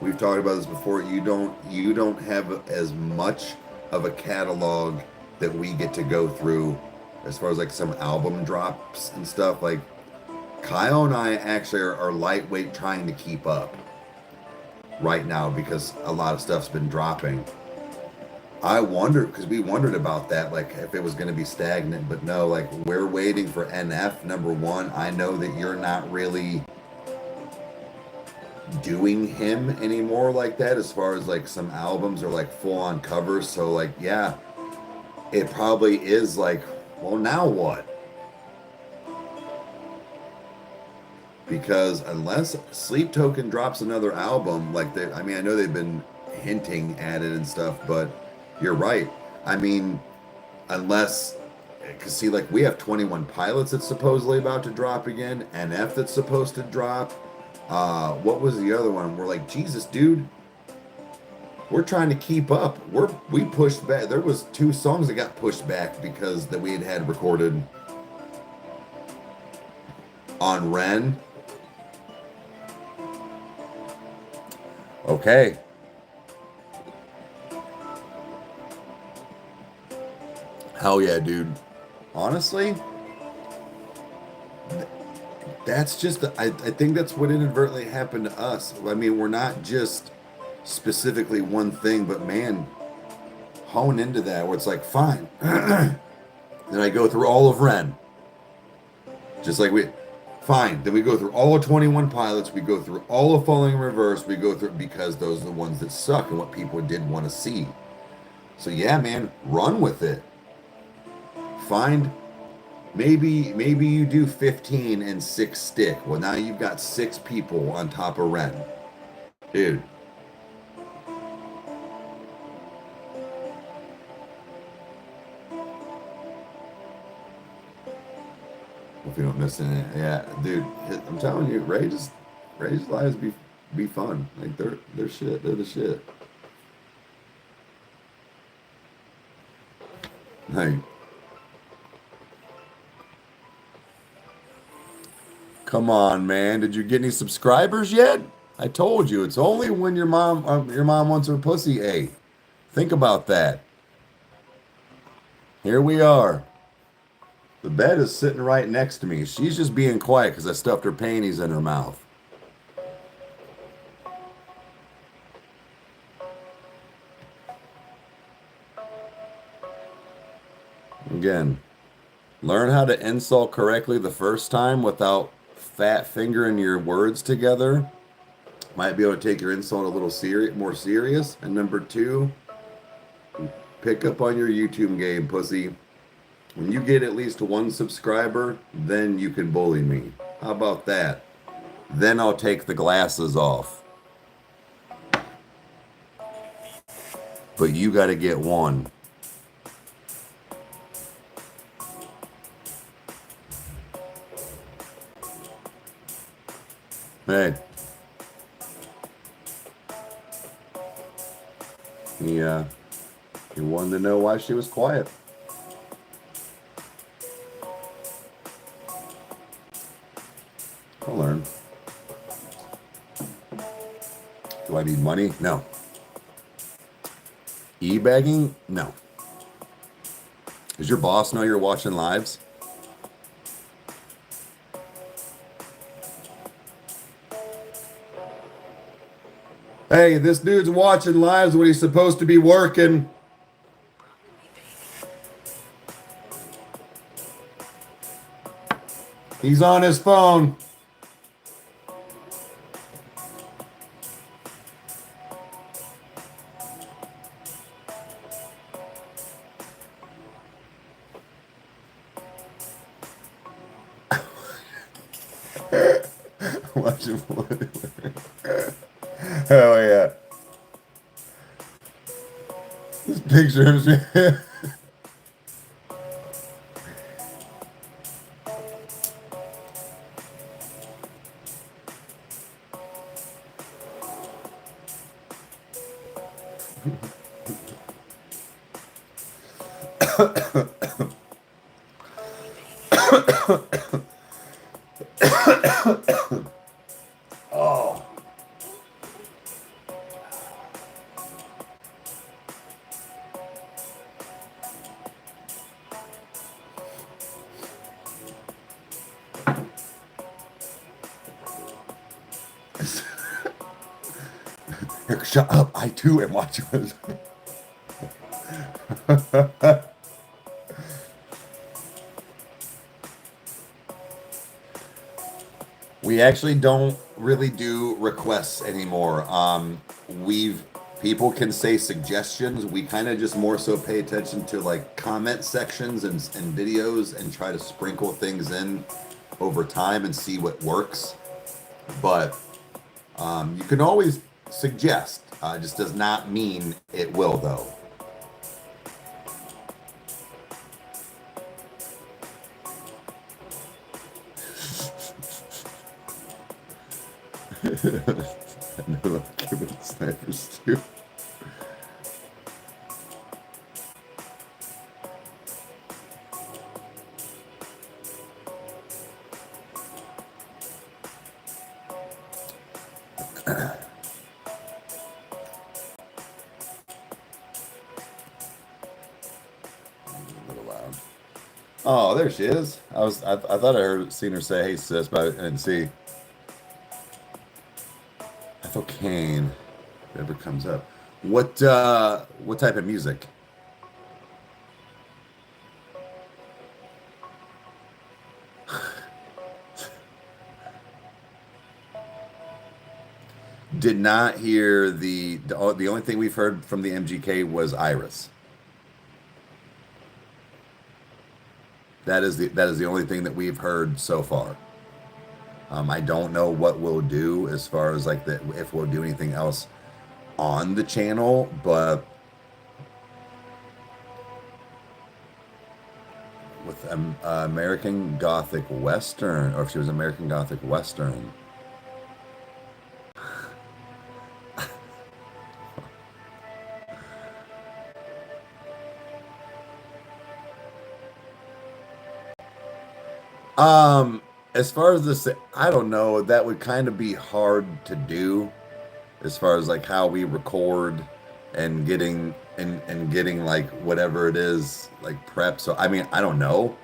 we've talked about this before. You don't have as much of a catalog that we get to go through, as far as like some album drops and stuff. Like Kyle and I actually are lightweight trying to keep up right now because a lot of stuff's been dropping. I wondered because we wondered about that, like if it was going to be stagnant, but no, like we're waiting for NF number one. I know that you're not really doing him anymore like that as far as like some albums are like full on covers. So, like, yeah, it probably is like, well, now what? Because unless Sleep Token drops another album, like I mean, I know they've been hinting at it and stuff, but you're right. I mean, unless, because see, like we have 21 Pilots that's supposedly about to drop again, NF that's supposed to drop. What was the other one? We're like, Jesus, dude, we're trying to keep up. We pushed back. There was 2 songs that got pushed back because that we had recorded on Ren. Okay. Hell yeah, dude. Honestly, that's just, I think that's what inadvertently happened to us. I mean, we're not just specifically one thing, but man, hone into that where it's like, fine. Then I go through all of Ren. Just like fine. Then we go through all of 21 Pilots. We go through all of Falling in Reverse. We go through, because those are the ones that suck and what people did want to see. So yeah, man, run with it. Find, maybe you do 15 and 6 stick. Well, now you've got 6 people on top of Ren. Dude. If you don't miss any, yeah, dude, I'm telling you, Rage's lives be fun. Like they're shit. They're the shit. Like, come on, man. Did you get any subscribers yet? I told you, it's only when your mom wants her pussy ate. Think about that. Here we are. The bed is sitting right next to me. She's just being quiet because I stuffed her panties in her mouth. Again, learn how to insult correctly the first time without fat fingering your words together. Might be able to take your insult a little more serious. And number 2, pick up on your YouTube game, pussy. When you get at least 1 subscriber, then you can bully me. How about that? Then I'll take the glasses off. But you got to get 1. Hey. Yeah. You wanted to know why she was quiet. I'll learn. Do I need money? No. E-bagging? No. Does your boss know you're watching lives? Hey, this dude's watching lives when he's supposed to be working. He's on his phone. Watching Hell yeah. This picture of me. Oh. Shut up. I too am watching this. We actually don't really do requests anymore. We've people can say suggestions. We kind of just more so pay attention to like comment sections and videos and try to sprinkle things in over time and see what works. But you can always suggest. Just does not mean it will though. I know that Cuban snipers too. Oh, there she is. I thought I seen her say, "Hey sis," but I didn't see. I thought Kane. Whatever comes up. What type of music? Did not hear the only thing we've heard from the MGK was Iris. That is the only thing that we've heard so far. I don't know what we'll do as far as like if we'll do anything else on the channel, but with American Gothic Western, or if she was American Gothic Western. As far as this, I don't know. That would kind of be hard to do, as far as like how we record and getting getting like whatever it is like prep. So I mean, I don't know.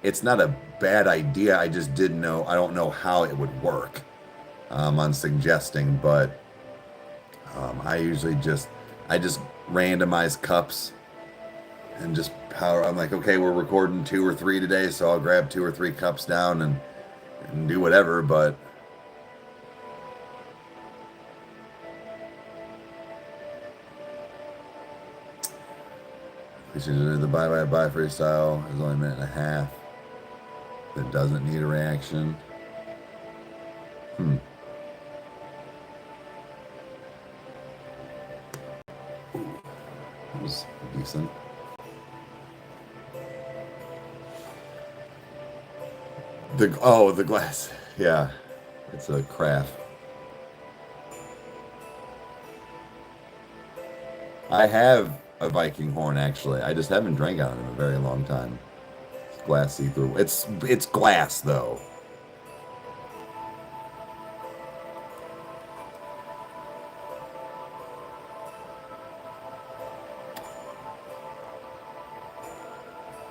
It's not a bad idea. I just didn't know. I don't know how it would work on suggesting, but I usually I just randomize cups and just power. I'm like, okay, we're recording 2 or 3 today, so I'll grab 2 or 3 cups down and do whatever. But we should do the bye freestyle. It's only a minute and a half. That doesn't need a reaction. That was decent. The glass. Yeah, it's a craft. I have a Viking horn actually. I just haven't drank out of it in a very long time. It's glass see-through. It's glass though.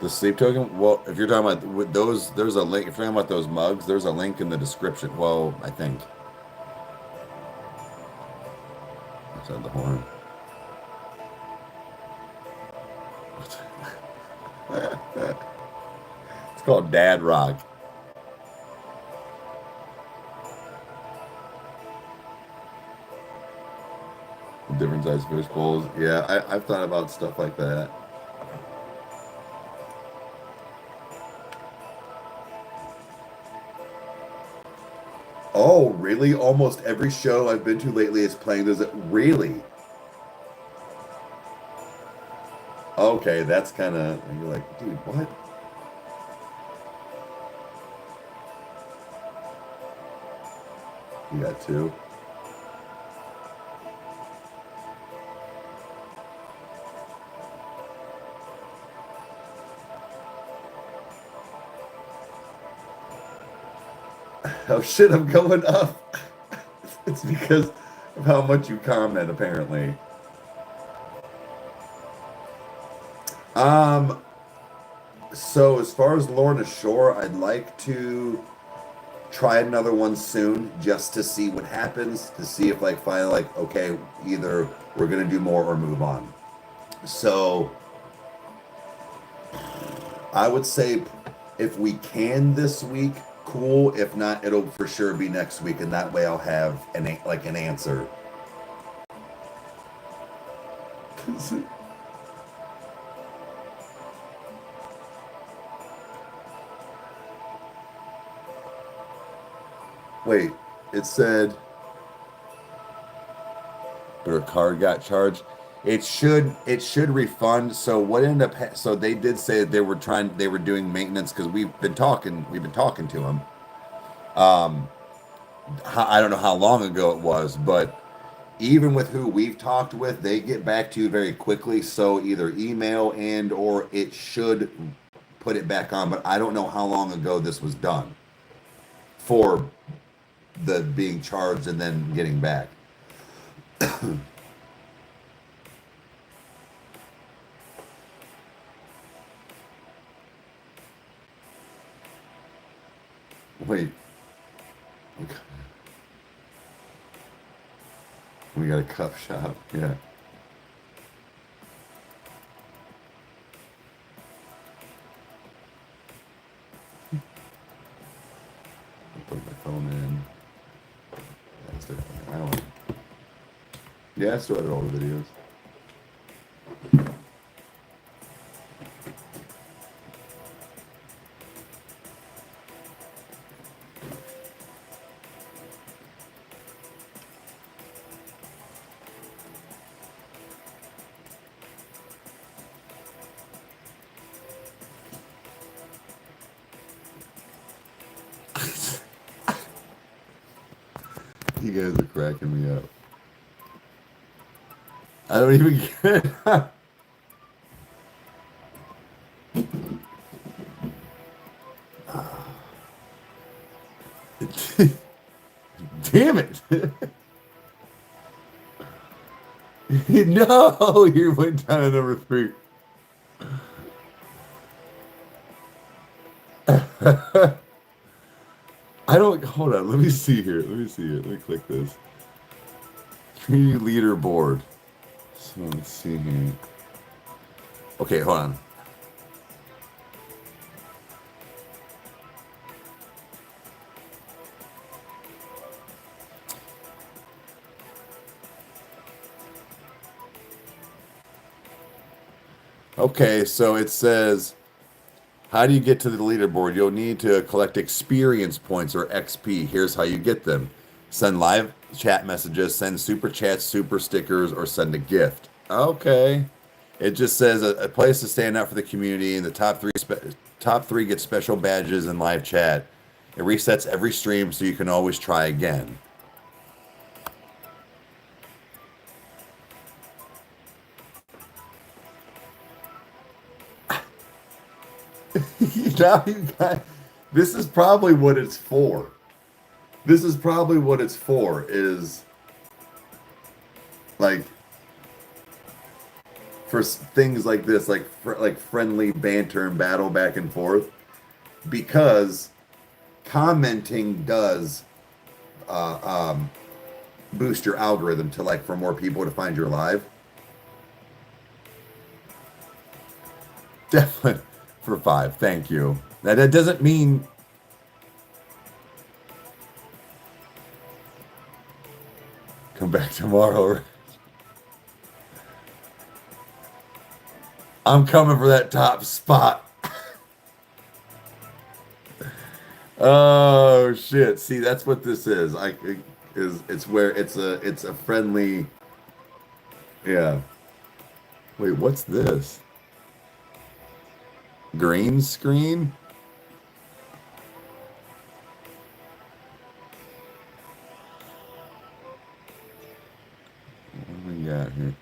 The sleep token? Well, if you're talking about with those, there's a link. If you're talking about those mugs, there's a link in the description. Well, I think. Outside the horn. It's called Dad Rock. Different size fish bowls. Yeah, I've thought about stuff like that. Oh, really? Almost every show I've been to lately is playing this. Really? Okay, that's kind of, you're like, dude, what? You got two? Oh shit, I'm going up. It's because of how much you comment, apparently. Um, so as far as Lorna Shore, I'd like to try another one soon just to see what happens, to see if like finally like, okay, either we're gonna do more or move on. So I would say if we can this week, cool. If not, it'll for sure be next week, and that way I'll have an answer. Wait, it said her card got charged. It should refund. So what ended up so they did say that they were doing maintenance because we've been talking to them. Um, I don't know how long ago it was, but even with who we've talked with, they get back to you very quickly. So either email and or it should put it back on. But I don't know how long ago this was done for the being charged and then getting back. Wait, we got a cup shop. Yeah. Put my phone in. That's it. I don't. Yeah, I still had all the videos. You guys are cracking me up. I don't even get it. Damn it. No, you went down to number 3. I don't, hold on, let me see here. Let me see it. Let me click this. Community leaderboard. So let's see here. Okay, hold on. Okay, so it says, how do you get to the leaderboard? You'll need to collect experience points or XP. Here's how you get them. Send live chat messages, send super chats, super stickers, or send a gift. Okay. It just says a place to stand out for the community, and the top three get special badges in live chat. It resets every stream, so you can always try again. Now you got, this is probably what it's for. This is probably what it's for, is like for things like this, like friendly banter and battle back and forth, because commenting does uh, um, boost your algorithm to like for more people to find your live. Definitely for 5. Thank you. That doesn't mean come back tomorrow. I'm coming for that top spot. Oh shit. See, that's what this is. It's where it's a friendly, yeah. Wait, what's this? Green screen? What do we got here?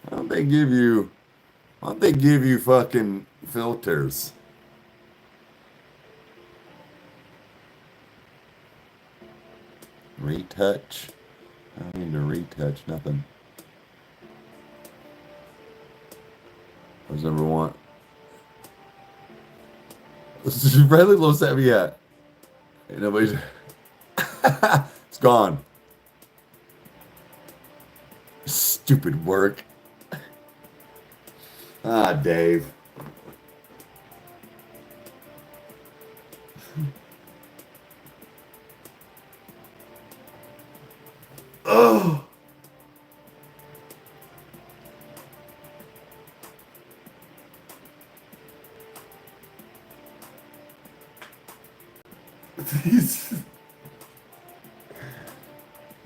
Why don't they give you why don't they give you fucking filters? Retouch? I don't need to retouch nothing. What's number one? This is Bradley Low Savvy yet. Ain't nobody's it's gone. Stupid work. Ah, Dave. Oh.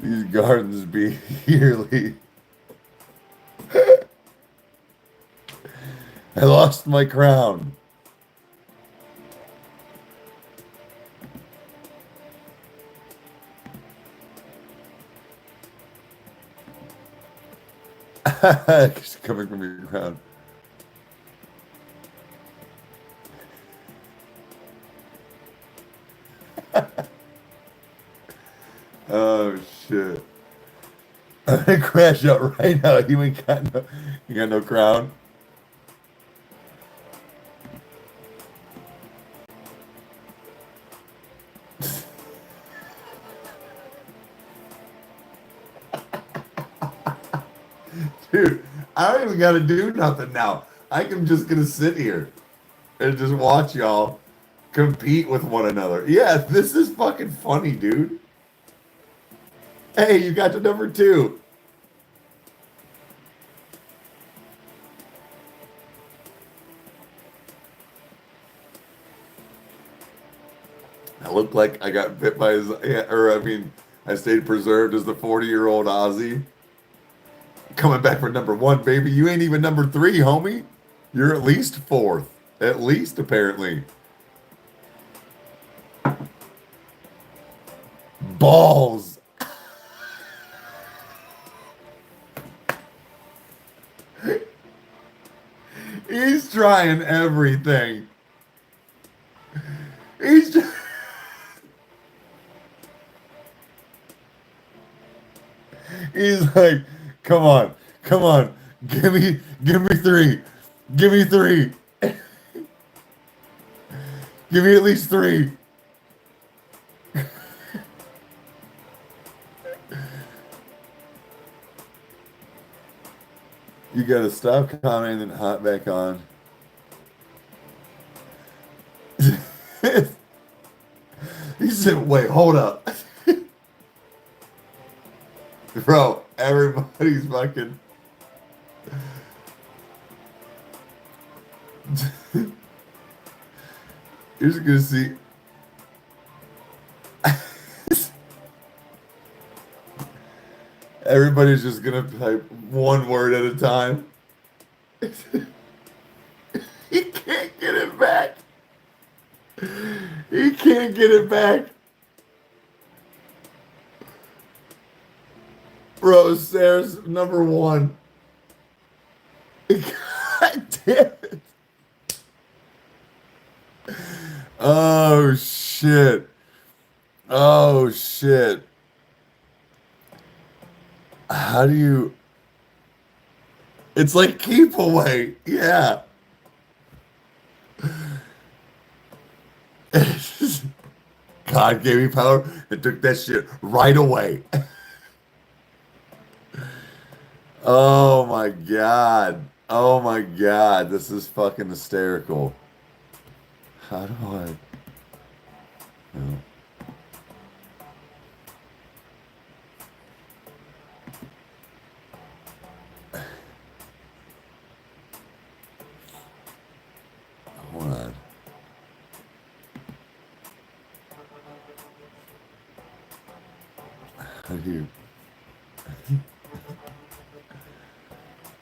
These gardens be yearly. I lost my crown. It's coming from your crown. Oh shit. I'm gonna crash out right now. You got no crown. Dude, I don't even gotta do nothing now. I'm just gonna sit here and just watch y'all compete with one another. Yeah, this is fucking funny, dude. Hey, you got to number 2. I look like I got bit by his, or I mean, I stayed preserved as the 40-year-old Aussie. Coming back for number 1, baby. You ain't even number 3, homie. You're at least 4th. At least, apparently. Balls. He's trying everything. He's just... He's like, come on, give me 3, give me 3, give me at least 3. You gotta stop commenting and hop back on. He said, wait, hold up. Bro, everybody's fucking... You're just gonna see... Everybody's just gonna type one word at a time. He can't get it back. He can't get it back. Bro, Sarah's number 1. God damn it. Oh, shit. Oh, shit. How do you... It's like keep away. Yeah. God gave me power and took that shit right away. Oh my god. Oh my god. This is fucking hysterical. How do I... Oh. Hold on. You.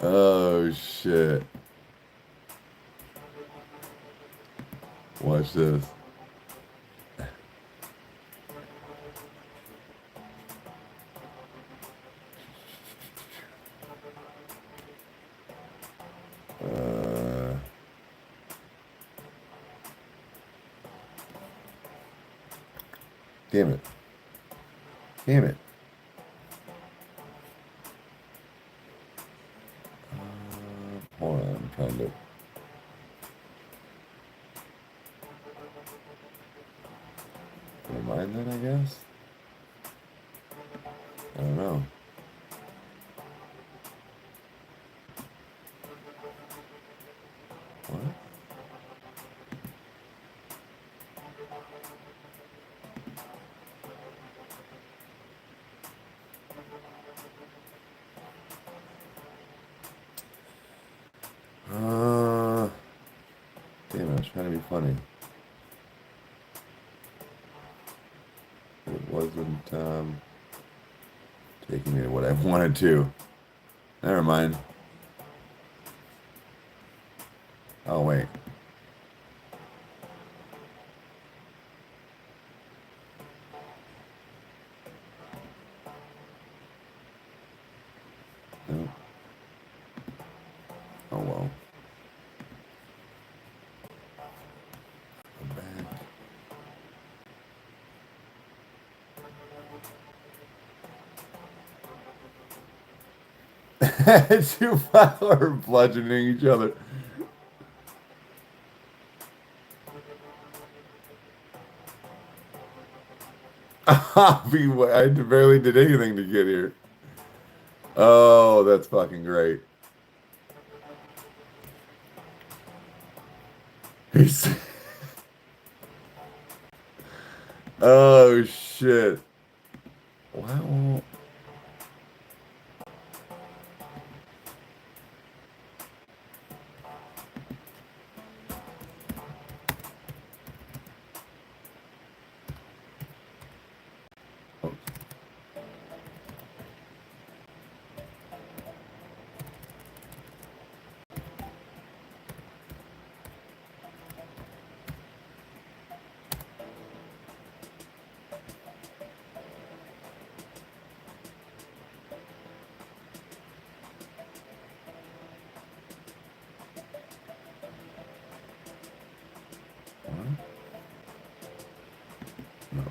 Oh shit. Watch this. Damn it. Damn it. Hold on, I'm trying to. Never mind then, I guess. I don't know. What? Damn, I was trying to be funny. It wasn't taking me to what I wanted to. Never mind. Oh, wait. No. Oh, well. Two power bludgeoning each other. I barely did anything to get here. Oh, that's fucking great. He's oh shit. Wow. No.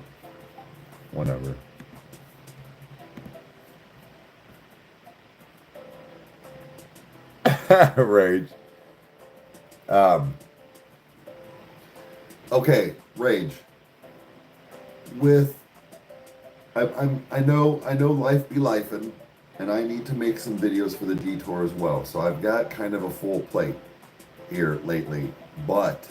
Whatever. Rage. Okay, Rage. With I know life be lifing, and I need to make some videos for the detour as well. So I've got kind of a full plate here lately, but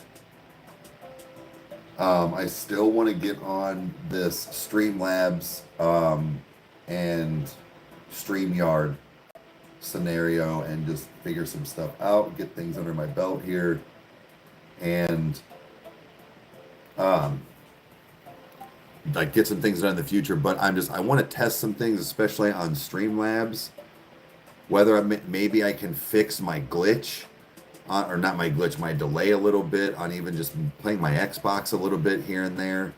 I still want to get on this Streamlabs and StreamYard scenario and just figure some stuff out, get things under my belt here, and like get some things done in the future. But I want to test some things, especially on Streamlabs, whether maybe I can fix my glitch. Or not my glitch, my delay a little bit on even just playing my Xbox a little bit here and there.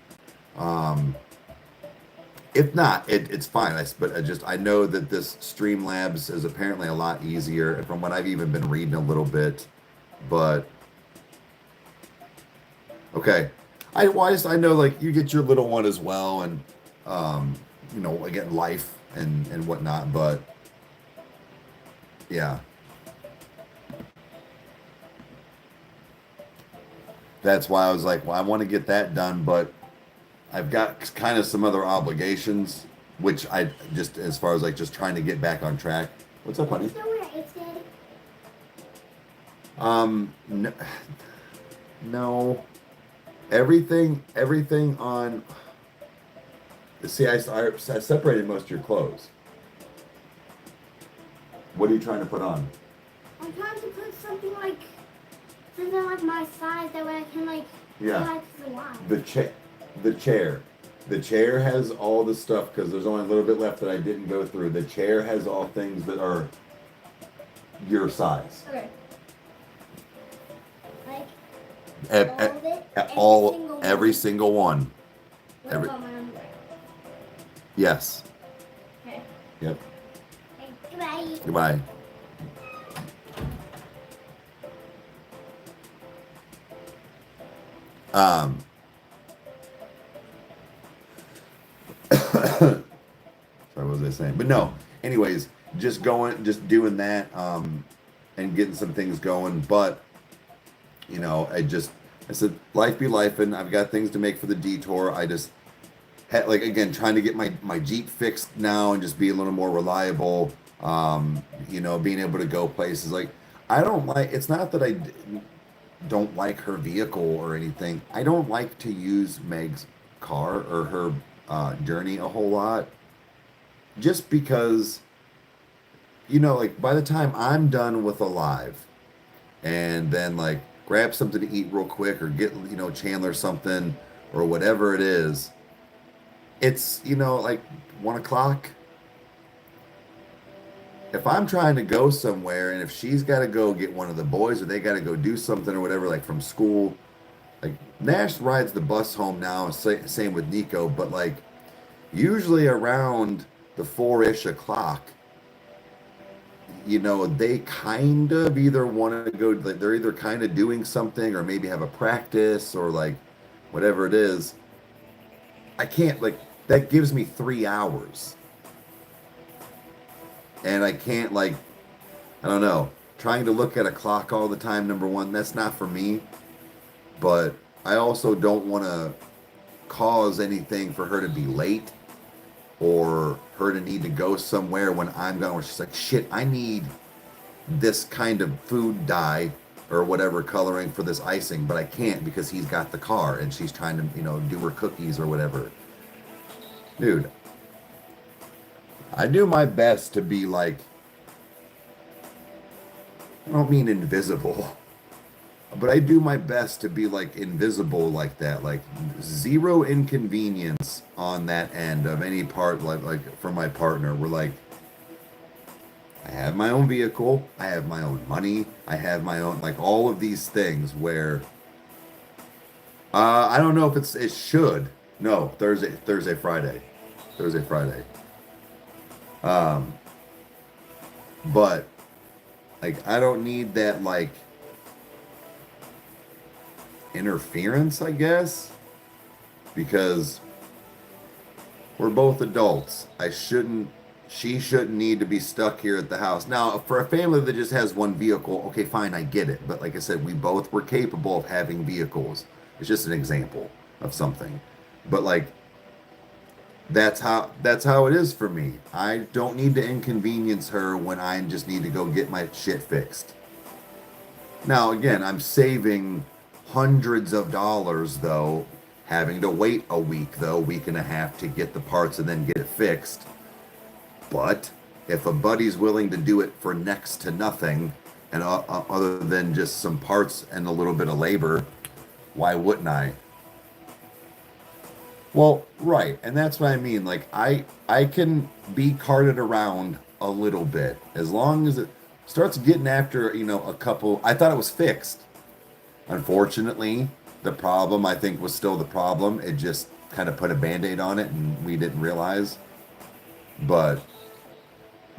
If not, it's fine. But I know that this Streamlabs is apparently a lot easier from what I've even been reading a little bit. But okay, I know like you get your little one as well, and you know, again, life and whatnot. But yeah. That's why I was like, well, I want to get that done, but I've got kind of some other obligations, which I just, as far as like just trying to get back on track. What's up, honey? No, no. Everything on. See, I separated most of your clothes. What are you trying to put on? I'm trying to put something like my size, that way I can like yeah. relax a lot. The chair. The chair has all the stuff because there's only a little bit left that I didn't go through. The chair has all things that are your size. Okay. Like Every single one. What about my underwear? Yes. Okay. Yep. Okay, goodbye. Goodbye. Sorry, what was I saying? But no, anyways, just doing that, and getting some things going. But, you know, I said, life be life, and I've got things to make for the detour. I just had, like, again, trying to get my Jeep fixed now and just be a little more reliable. You know, being able to go places. Like, I don't like, it's not that I don't like her vehicle or anything. I don't like to use Meg's car or her journey a whole lot, just because, you know, like, by the time I'm done with Alive and then, like, grab something to eat real quick or get, you know, Chandler something or whatever it is, it's, you know, like 1 o'clock. If I'm trying to go somewhere and if she's got to go get one of the boys or they got to go do something or whatever, like from school, like, Nash rides the bus home now, same with Nico, but, like, usually around the 4-ish o'clock, you know, they kind of either want to go, like, they're either kind of doing something or maybe have a practice or, like, whatever it is. I can't, like, that gives me 3 hours. And I can't, like, I don't know, trying to look at a clock all the time, number one, that's not for me. But I also don't want to cause anything for her to be late or her to need to go somewhere when I'm gone, where she's like, shit, I need this kind of food dye or whatever coloring for this icing, but I can't because he's got the car and she's trying to, you know, do her cookies or whatever. Dude, I do my best to be, like, I don't mean invisible, but I do my best to be, like, invisible like that, like, zero inconvenience on that end of any part, like for my partner. We're like, I have my own vehicle, I have my own money, I have my own, like, all of these things where, I don't know if it should, no, Thursday, Friday, but, like, I don't need that, like, interference, I guess, because we're both adults. She shouldn't need to be stuck here at the house. Now, for a family that just has one vehicle, okay, fine, I get it. But like I said, we both were capable of having vehicles. It's just an example of something. But, like, that's how it is for me. I don't need to inconvenience her when I just need to go get my shit fixed. Now, again, I'm saving hundreds of dollars, though, having to wait a week and a half to get the parts and then get it fixed. But if a buddy's willing to do it for next to nothing, and other than just some parts and a little bit of labor, why wouldn't I? Well, right, and that's what I mean. Like, I can be carted around a little bit as long as it starts getting after, you know, a couple. I thought it was fixed. Unfortunately, the problem, I think, was still the problem. It just kind of put a Band-Aid on it and we didn't realize. But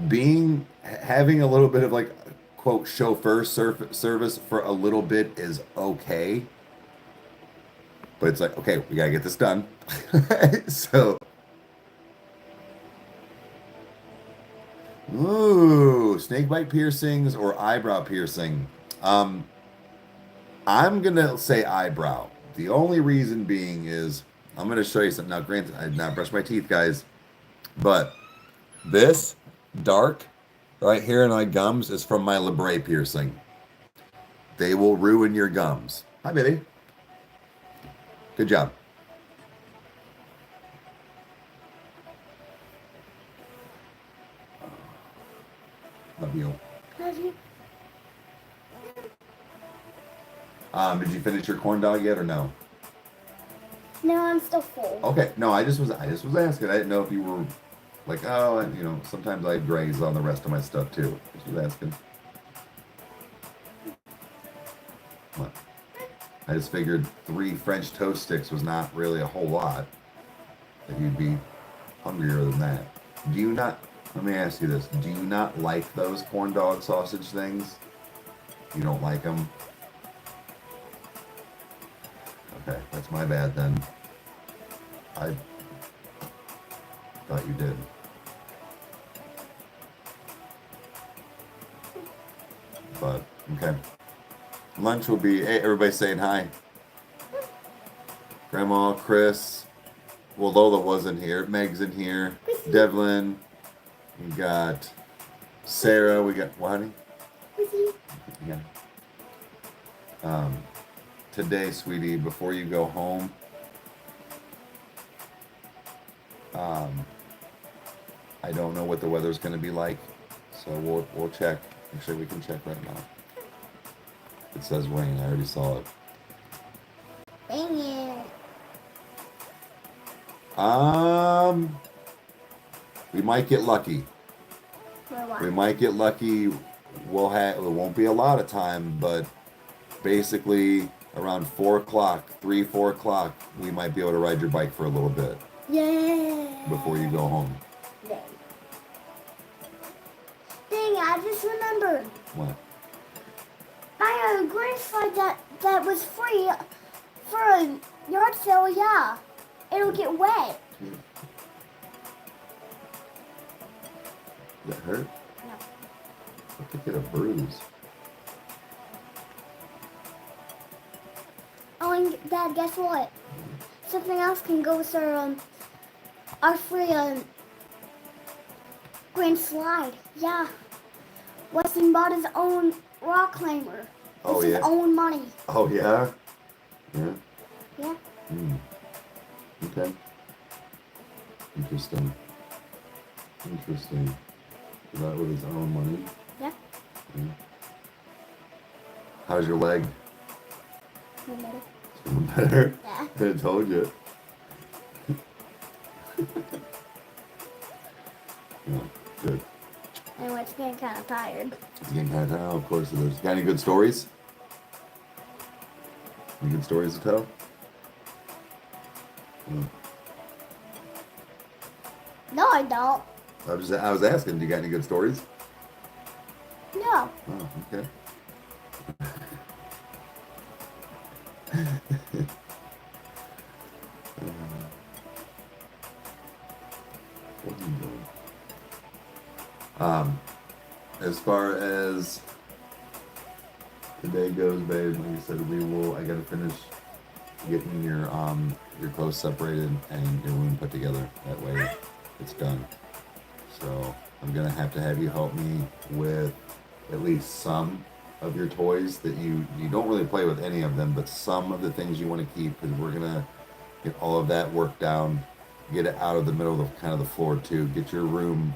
having a little bit of, like, quote, chauffeur service for a little bit is okay. But it's like, okay, we gotta get this done. So, ooh, snake bite piercings or eyebrow piercing. I'm gonna say eyebrow. The only reason being is I'm gonna show you something. Now, granted, I did not brush my teeth, guys, but this dark right here in my gums is from my labret piercing. They will ruin your gums. Hi, baby. Good job. Love you. Love you. Did you finish your corn dog yet or no? No, I'm still full. Okay, no, I just was asking. I didn't know if you were like, oh, and, sometimes I graze on the rest of my stuff too. Just was asking. What? I just figured 3 French toast sticks was not really a whole lot. That you'd be hungrier than that. Do you not? Let me ask you this: do you not like those corn dog sausage things? You don't like them? Okay, that's my bad then. I thought you did. But, okay. Lunch will be, hey, everybody saying hi. Grandma, Chris. Well, Lola wasn't here. Meg's in here. Devlin. We got Sarah. We got, what, honey? Yeah. Today, sweetie, before you go home, I don't know what the weather's going to be like, so we'll check. Actually, we can check right now. It says rain. I already saw it. Dang it. We might get lucky. For what? We might get lucky. It won't be a lot of time, but basically around 4 o'clock, 4 o'clock, we might be able to ride your bike for a little bit. Yeah. Before you go home. Dang. Dang, I just remembered. What? My grand slide that was free for a yard sale, yeah. It'll get wet. That hurt? No. I think it a bruise. Oh, and Dad, guess what? Something else can go with our free grand slide. Yeah. Weston bought his own rock climber. Oh, with his yeah? own money. Oh, yeah? Yeah? Yeah. Okay. Interesting. Is that with his own money? Yeah. How's your leg? No matter. It's feeling better? Yeah. I told you. Yeah, good. Anyway, it's getting kind of tired. It's getting kind of tired. Of course it is. Got any good stories? Any good stories to tell? No, I don't. I was asking, do you got any good stories? No. Oh, okay. What are you doing? As far as today goes, babe, like I said, I gotta finish getting your clothes separated and your room put together. That way it's done. So I'm gonna have to have you help me with at least some of your toys that you don't really play with any of them, but some of the things you want to keep, because we're gonna get all of that worked down, get it out of the middle of the floor too. Get your room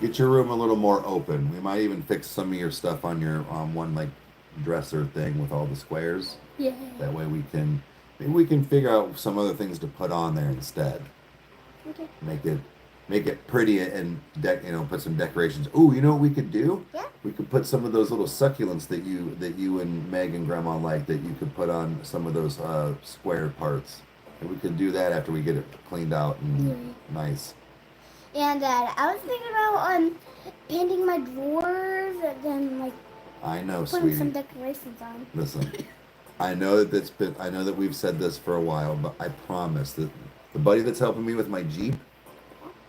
a little more open. We might even fix some of your stuff on your one like dresser thing with all the squares. Yeah. That way maybe we can figure out some other things to put on there instead. Okay. Make it pretty and put some decorations. Ooh, you know what we could do? Yeah. We could put some of those little succulents that you and Meg and Grandma like, that you could put on some of those square parts. And we could do that after we get it cleaned out and nice. And I was thinking about painting my drawers and then I know, putting sweetie. some decorations on. Listen, I know that we've said this for a while, but I promise that the buddy that's helping me with my Jeep,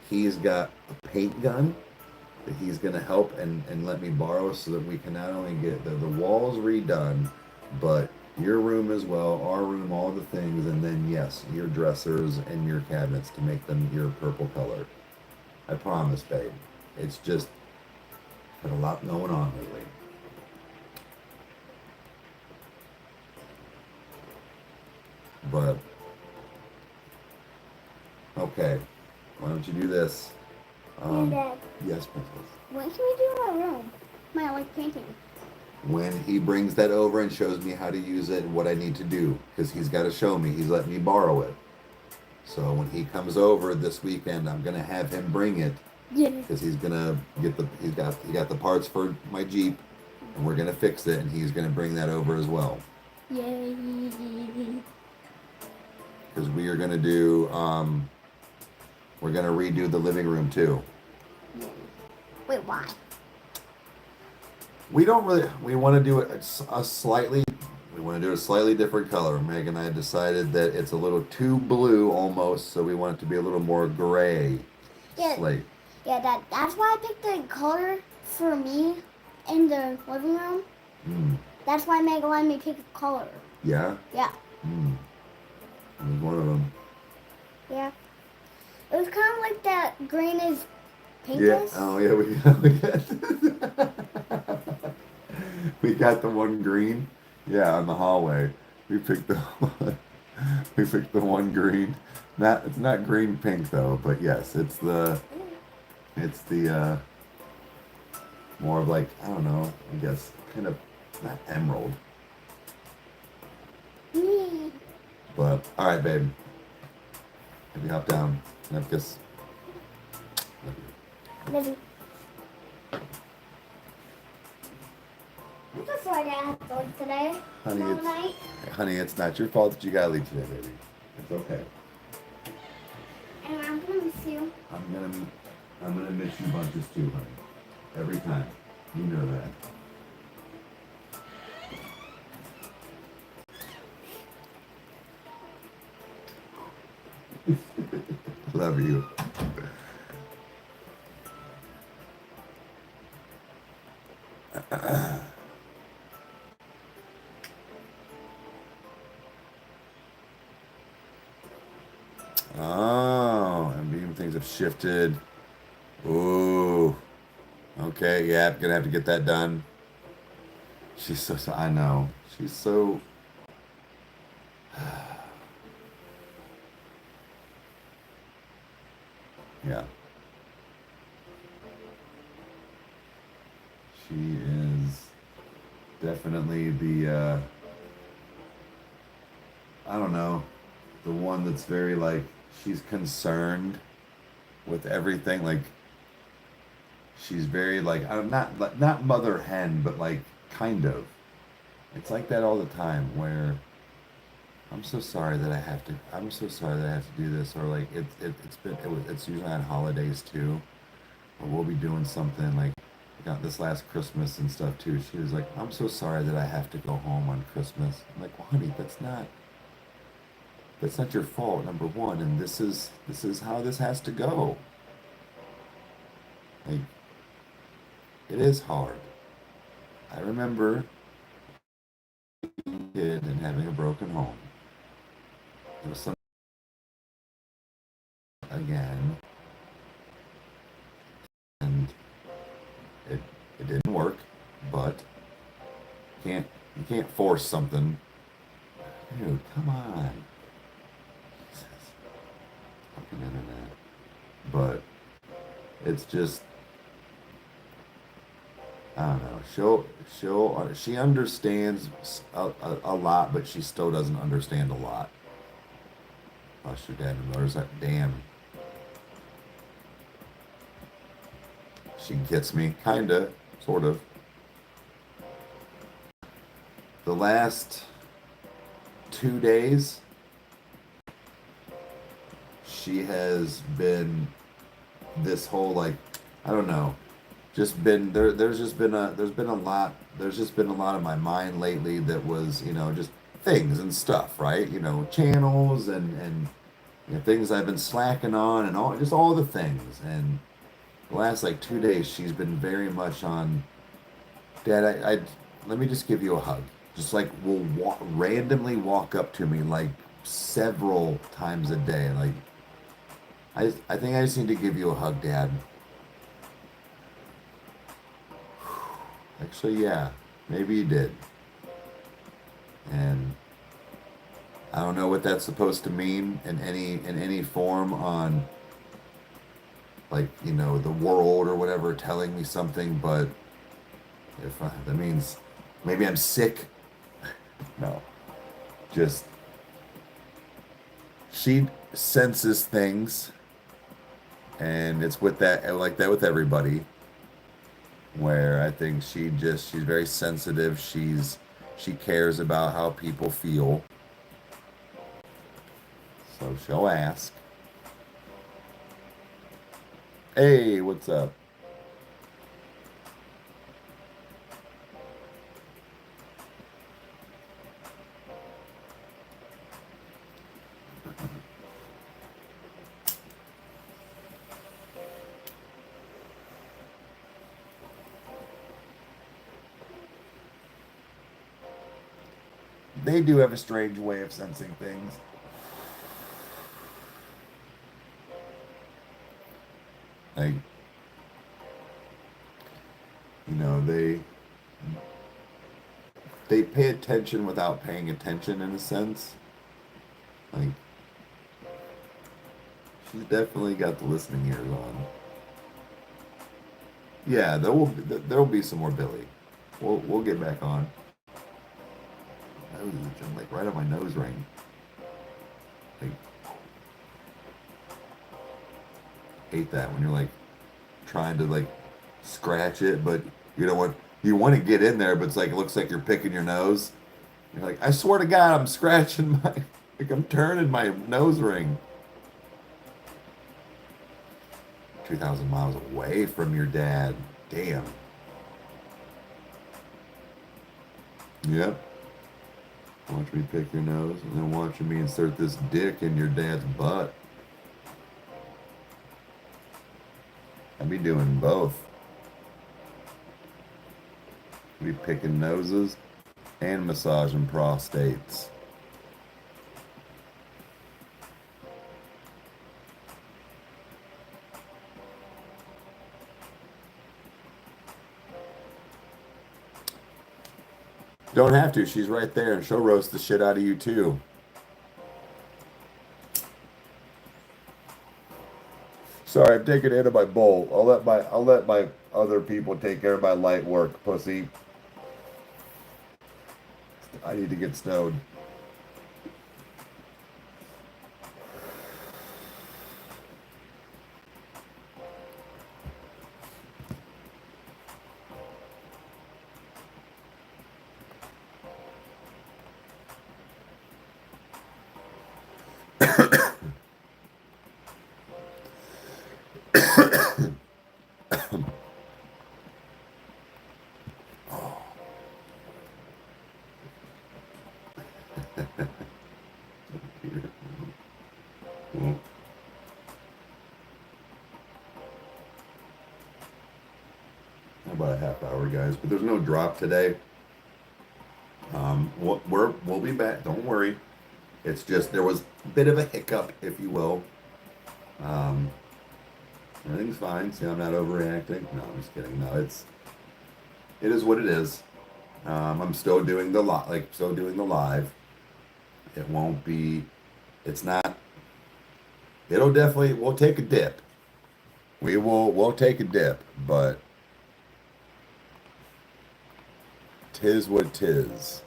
he's got a paint gun that he's going to help and let me borrow, so that we can not only get the walls redone, but your room as well, our room, all the things, and then, yes, your dressers and your cabinets to make them your purple color. I promise, babe. It's just got a lot going on lately. But, okay. Why don't you do this? And Yes, princess. when can we do my room? My painting. when he brings that over and shows me how to use it and what I need to do, because he's got to show me. He's letting me borrow it. So when he comes over this weekend, I'm gonna have him bring it, Yeah. because he's gonna get he got the parts for my Jeep, and we're gonna fix it, and he's gonna bring that over as well. Yay. Because we are gonna do we're gonna redo the living room too. Wait, why? We don't really. We want to do it a slightly. We want to do a slightly different color. Meg and I decided that it's a little too blue almost, so we want it to be a little more gray. Yeah. Slate. Yeah, that's why I picked the color for me in the living room. That's why Meg let me pick a color. Yeah. Yeah. It was one of them. Yeah. It was kind of like that green is pinkish. Yeah. Oh yeah. We got the one green. Yeah, on the hallway. We picked the one green. It's not green pink though, but yes, it's the more of like, I don't know, I guess kind of not emerald. But alright babe. Maybe hop down and have a kiss. Maybe. I'm just sorry I have to work today. Honey, it's not your fault that you gotta leave today, baby. It's okay. And I'm gonna miss you. I'm gonna miss you bunches too, honey. Every time. You know that. Love you. Oh, and even things have shifted. Ooh. Okay, yeah, gonna have to get that done. She's so I know. She's so yeah. She is definitely the I don't know, the one that's very like, she's concerned with everything. Like she's very like, I'm not mother hen, but like kind of. It's like that all the time where I'm so sorry that I have to do this, or like it's usually on holidays too. Or we'll be doing something like got this last Christmas and stuff too. She was like, I'm so sorry that I have to go home on Christmas. I'm like, well, honey, that's not your fault, number one, and this is how this has to go. Like, it is hard. I remember being a kid and having a broken home. It was something again, and it didn't work, but you can't force something. Dude, come on. Fucking internet. But it's just, I don't know. She understands a lot, but she still doesn't understand a lot. Lost your dad and there's that damn. She gets me, kinda, sort of. The last 2 days, she has been this whole like, I don't know, just been there. There's been a lot of my mind lately that was, just things and stuff, right? Channels and things I've been slacking on and all the things. And the last like 2 days, she's been very much on, Dad, I let me just give you a hug. Just like will randomly walk up to me like several times a day. Like, I think I just need to give you a hug, Dad. Actually, yeah, maybe you did. And I don't know what that's supposed to mean in any form on, like, the world or whatever telling me something, but if that means Maybe I'm sick. No, just she senses things, and it's with that like that with everybody. Where I think she's very sensitive. She cares about how people feel, so she'll ask, "Hey, what's up?" They do have a strange way of sensing things. Like, you know, they pay attention without paying attention in a sense. Like, she's definitely got the listening ears on. Yeah, there will be some more Billy. We'll get back on. Nose is itching, like right on my nose ring. Like, hate that when you're like trying to like scratch it, but you don't want you want to get in there, but it's like it looks like you're picking your nose. You're like, I swear to God, I'm scratching my like I'm turning my nose ring. 2,000 miles away from your dad. Damn. Yep. Watch me pick your nose and then watching me insert this dick in your dad's butt. I'd be doing both. I'd be picking noses and massaging prostates. Don't have to. She's right there, and she'll roast the shit out of you too. Sorry, I'm taking it into my bowl. I'll let my other people take care of my light work, pussy. I need to get stoned. About a half hour, guys, but there's no drop today. We'll be back. Don't worry. It's just there was a bit of a hiccup, if you will. Everything's fine. See, I'm not overreacting. No, I'm just kidding. No, it is what it is. I'm still doing the live. It won't be. It's not. It'll definitely. We'll take a dip. We'll take a dip, but. Tis what tis.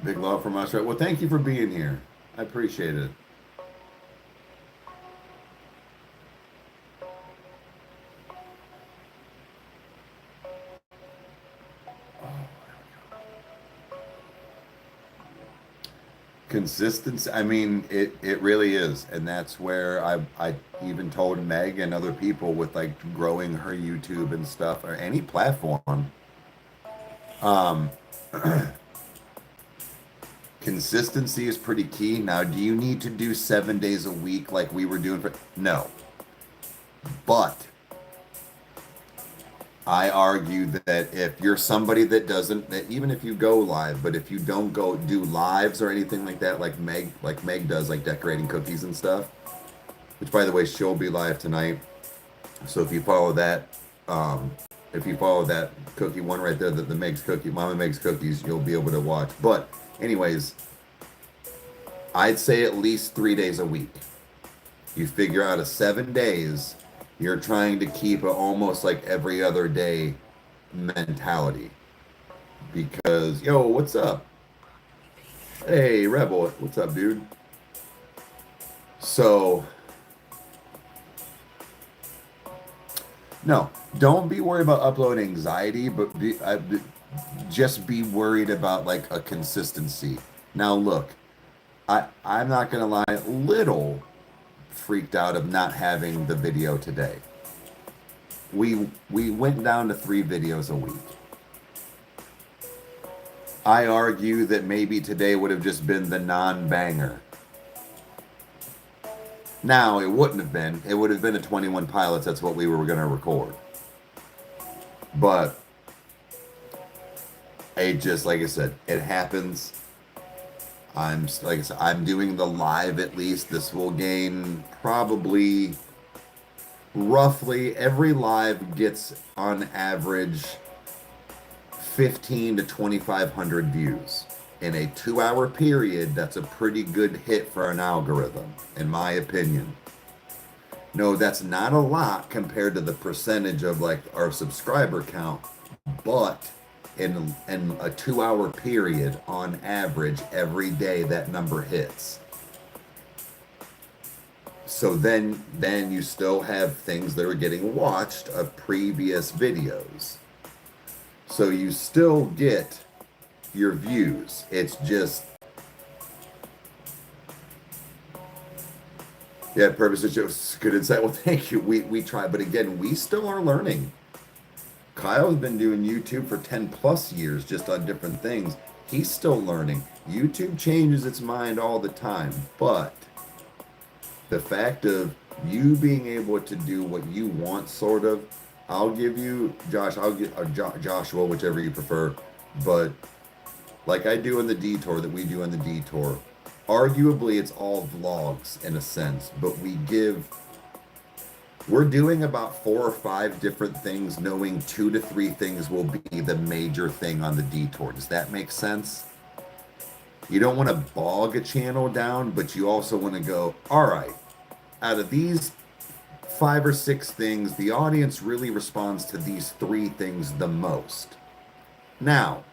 Big love from us, right? Well, thank you for being here. I appreciate it. Consistency. I mean, it really is, and that's where I even told Meg and other people with like growing her YouTube and stuff or any platform. Consistency is pretty key. Now, do you need to do 7 days a week like we were doing? No, but I argue that if you're somebody that doesn't, that even if you go live, but if you don't go do lives or anything like that, like Meg does, like decorating cookies and stuff, which by the way, she'll be live tonight. So if you follow that, if you follow that cookie one right there, that the makes cookie, Mama Makes Cookies, you'll be able to watch. But anyways, I'd say at least 3 days a week. You figure out a 7 days, you're trying to keep a almost like every other day mentality. Because, yo, what's up? Hey, Rebel, what's up, dude? So, no, don't be worried about upload anxiety, but just be worried about like a consistency. Now, look, I'm not gonna lie, little freaked out of not having the video today. We went down to 3 videos a week. I argue that maybe today would have just been the non-banger. Now, it wouldn't have been. It would have been a 21 Pilots. That's what we were going to record. But it just, like I said, it happens. Like I said, I'm doing the live at least. This will gain probably roughly every live gets on average 15 to 2,500 views. In a 2-hour period, that's a pretty good hit for an algorithm, in my opinion. No, that's not a lot compared to the percentage of like our subscriber count, but in a 2-hour period, on average, every day that number hits. So then you still have things that are getting watched of previous videos. So you still get your views. It's just, yeah, purpose is just good insight. Well, thank you. We try, but again, we still are learning. Kyle's been doing YouTube for 10 plus years, just on different things. He's still learning. YouTube changes its mind all the time, but the fact of you being able to do what you want, sort of, I'll give you, Josh, I'll give Joshua, whichever you prefer, but like I do in the detour, that we do in the detour, arguably it's all vlogs in a sense, but we're doing about 4 or 5 different things, knowing 2 to 3 things will be the major thing on the detour. Does that make sense? You don't want to bog a channel down, but you also want to go, all right, out of these 5 or 6 things, the audience really responds to these 3 things the most. Now,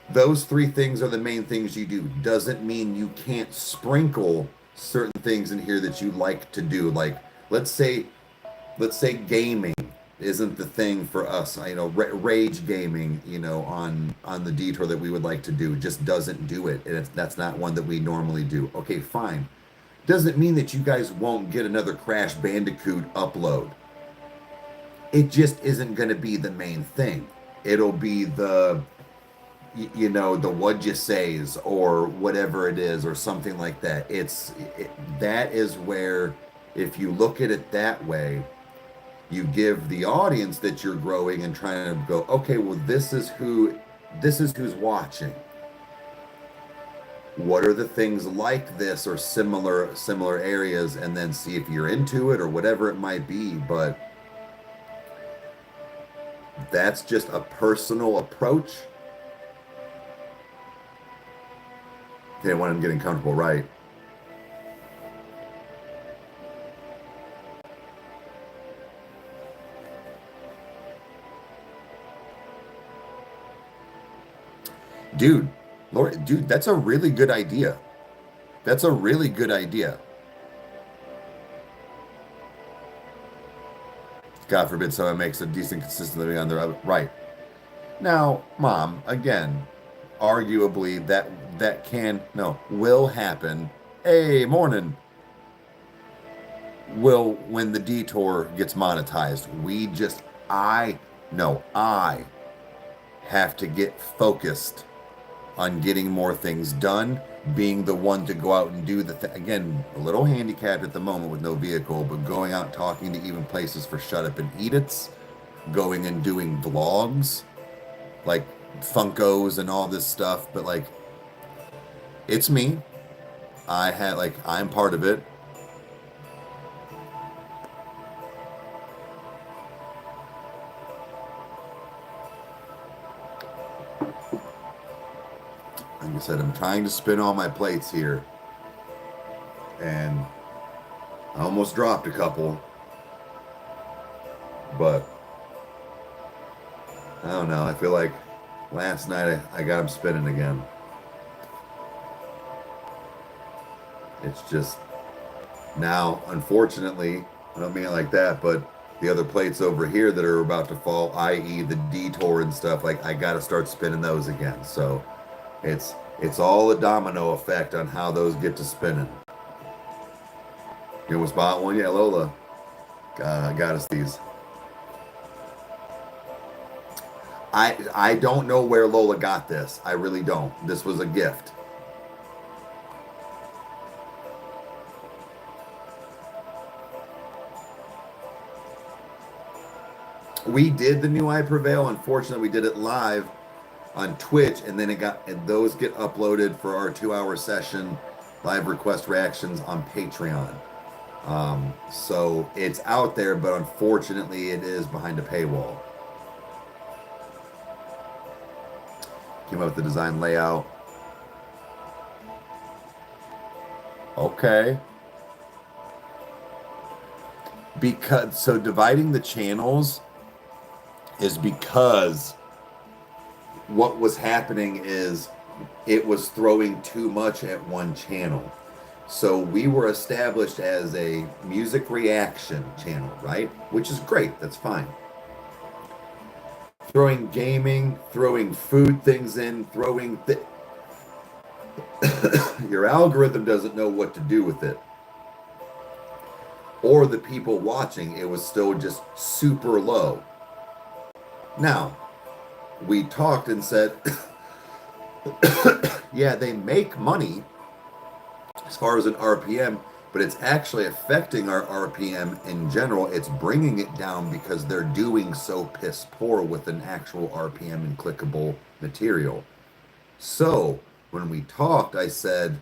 those 3 things are the main things you do. Doesn't mean you can't sprinkle certain things in here that you like to do. Like, let's say gaming isn't the thing for us. You know, rage gaming, you know, on the detour that we would like to do, just doesn't do it. And that's not one that we normally do. Okay, fine. Doesn't mean that you guys won't get another Crash Bandicoot upload. It just isn't going to be the main thing. It'll be the, you know, the what'd you says or whatever it is or something like that. That is where, if you look at it that way, you give the audience that you're growing and trying to go, okay, well, this is who's watching. What are the things like this or similar areas, and then see if you're into it or whatever it might be. But that's just a personal approach. Okay, when I'm getting comfortable, right? Dude, Lord, dude, that's a really good idea. That's a really good idea. God forbid someone makes a decent, consistent living on their own. Right. Now, Mom, again, arguably will happen. Hey, morning. When the detour gets monetized, I have to get focused on getting more things done, being the one to go out and do again, a little handicapped at the moment with no vehicle, but going out talking to even places for Shut Up and Eat It's, going and doing vlogs, like Funkos and all this stuff, but like, it's me. I'm part of it. Like I said, I'm trying to spin all my plates here. And I almost dropped a couple. But I don't know. I feel like last night I got them spinning again. It's just now, unfortunately, I don't mean it like that, but the other plates over here that are about to fall, i.e. the detour and stuff, like I got to start spinning those again. So it's all a domino effect on how those get to spinning. You almost bought one? Yeah, Lola got us these. I don't know where Lola got this. I really don't. This was a gift. We did the new I Prevail. Unfortunately, we did it live on Twitch, and then those get uploaded for our 2-hour session, live request reactions on Patreon. So it's out there, but unfortunately, it is behind a paywall. Came up with the design layout. Okay. So dividing the channels is because what was happening is it was throwing too much at one channel. So we were established as a music reaction channel, right? Which is great. That's fine. Throwing gaming, throwing food things in, your algorithm doesn't know what to do with it. Or the people watching, it was still just super low. Now, we talked and said, yeah, they make money as far as an RPM, but it's actually affecting our RPM in general. It's bringing it down because they're doing so piss poor with an actual RPM and clickable material. So when we talked, I said,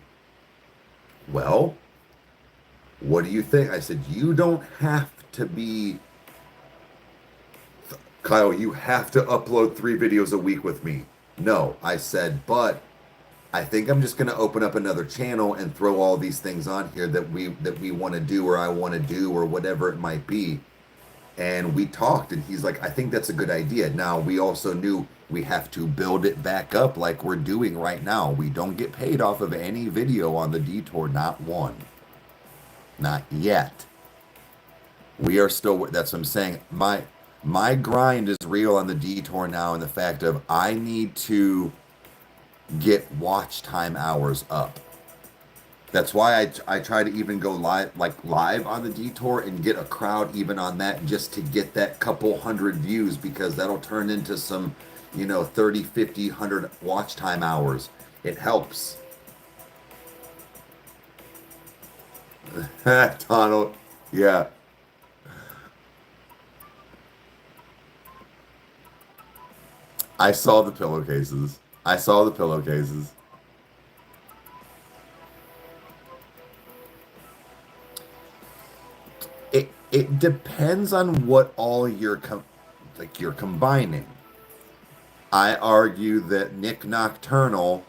well, what do you think? I said, you don't have to be, Kyle, you have to upload 3 videos a week with me. No, I said, but I think I'm just going to open up another channel and throw all these things on here that we want to do, or I want to do, or whatever it might be. And we talked, and he's like, I think that's a good idea. Now, we also knew we have to build it back up like we're doing right now. We don't get paid off of any video on the detour, not one. Not yet. We are still, that's what I'm saying. My grind is real on the detour now, and the fact of I need to get watch time hours up. That's why I try to even go live on the detour and get a crowd even on that, just to get that couple hundred views, because that'll turn into some, 30, 50, 100 watch time hours. It helps. Donald, yeah. I saw the pillowcases. It depends on what all you're combining. I argue that Nick Nocturnal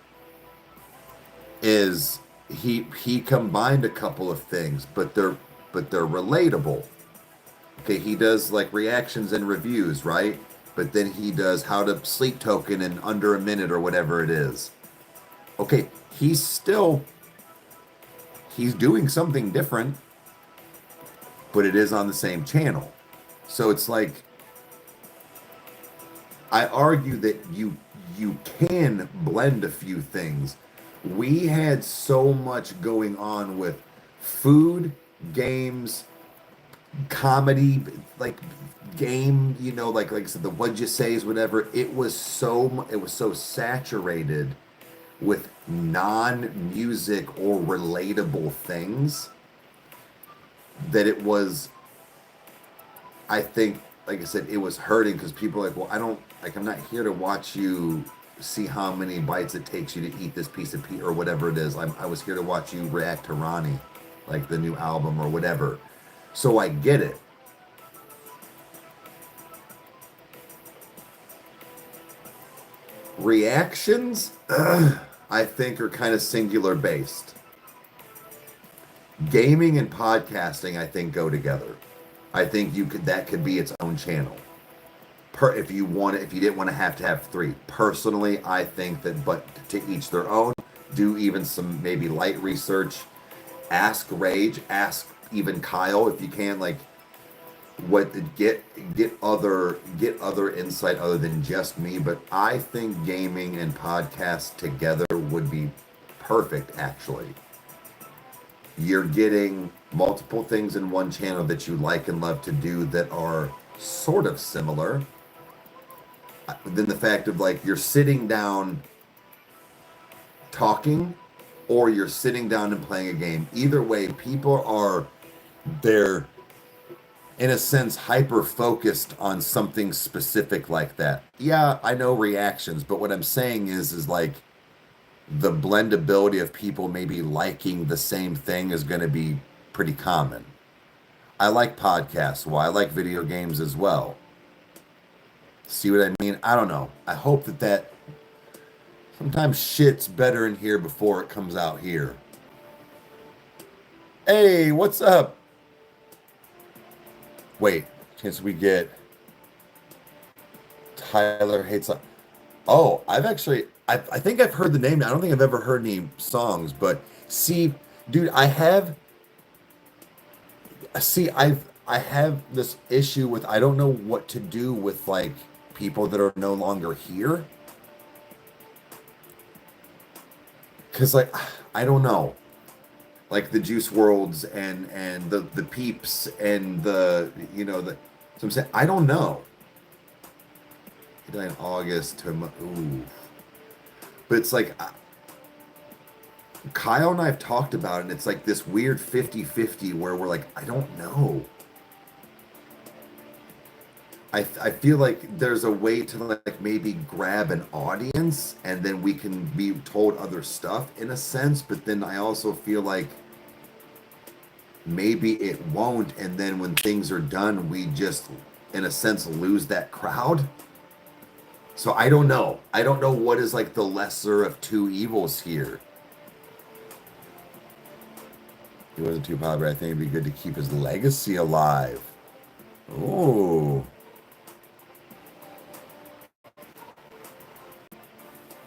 is he combined a couple of things, but they're relatable. Okay, he does like reactions and reviews, right? But then he does how to sleep token in under a minute or whatever it is. Okay, he's doing something different, but it is on the same channel. So it's like, I argue that you can blend a few things. We had so much going on with food, games, comedy, like game, like I said, the What'd You Say's, whatever. It was so saturated with non-music or relatable things that it was, I think, like I said, it was hurting, because people are like, well, I'm not here to watch you see how many bites it takes you to eat this piece of pizza or whatever it is. I was here to watch you react to Ronnie, like the new album or whatever. So I get it. Reactions? I think are kind of singular based. Gaming and podcasting, I think, go together. I think that could be its own channel. If you didn't want to have three. Personally, I think that, but to each their own. Do even some maybe light research. Ask Rage, ask even Kyle if you can, like, get other insight other than just me. But I think gaming and podcast together would be perfect. Actually, you're getting multiple things in one channel that you like and love to do that are sort of similar. Then the fact of, like, you're sitting down talking or you're sitting down and playing a game. Either way, they're in a sense hyper focused on something specific like that. Yeah, I know reactions, but what I'm saying is like the blendability of people maybe liking the same thing is going to be pretty common. I like podcasts. Well, I like video games as well. See what I mean? I don't know. I hope that sometimes shit's better in here before it comes out here. Hey, what's up? Wait, chance we get Tyler hates. Oh, I think I've heard the name. I don't think I've ever heard any songs, but see, dude, I have this issue with, I don't know what to do with, like, people that are no longer here. Cause, like, I don't know. Like the Juice Worlds and the Peeps and so I'm saying, I don't know. He died in August. Ooh. But it's like, Kyle and I have talked about it, and it's like this weird 50-50 where we're like, I don't know. I feel like there's a way to, like, maybe grab an audience and then we can be told other stuff in a sense, but then I also feel like maybe it won't, and then when things are done, we just, in a sense, lose that crowd. So I don't know. I don't know what is, like, the lesser of two evils here. He wasn't too popular. I think it'd be good to keep his legacy alive. Ooh.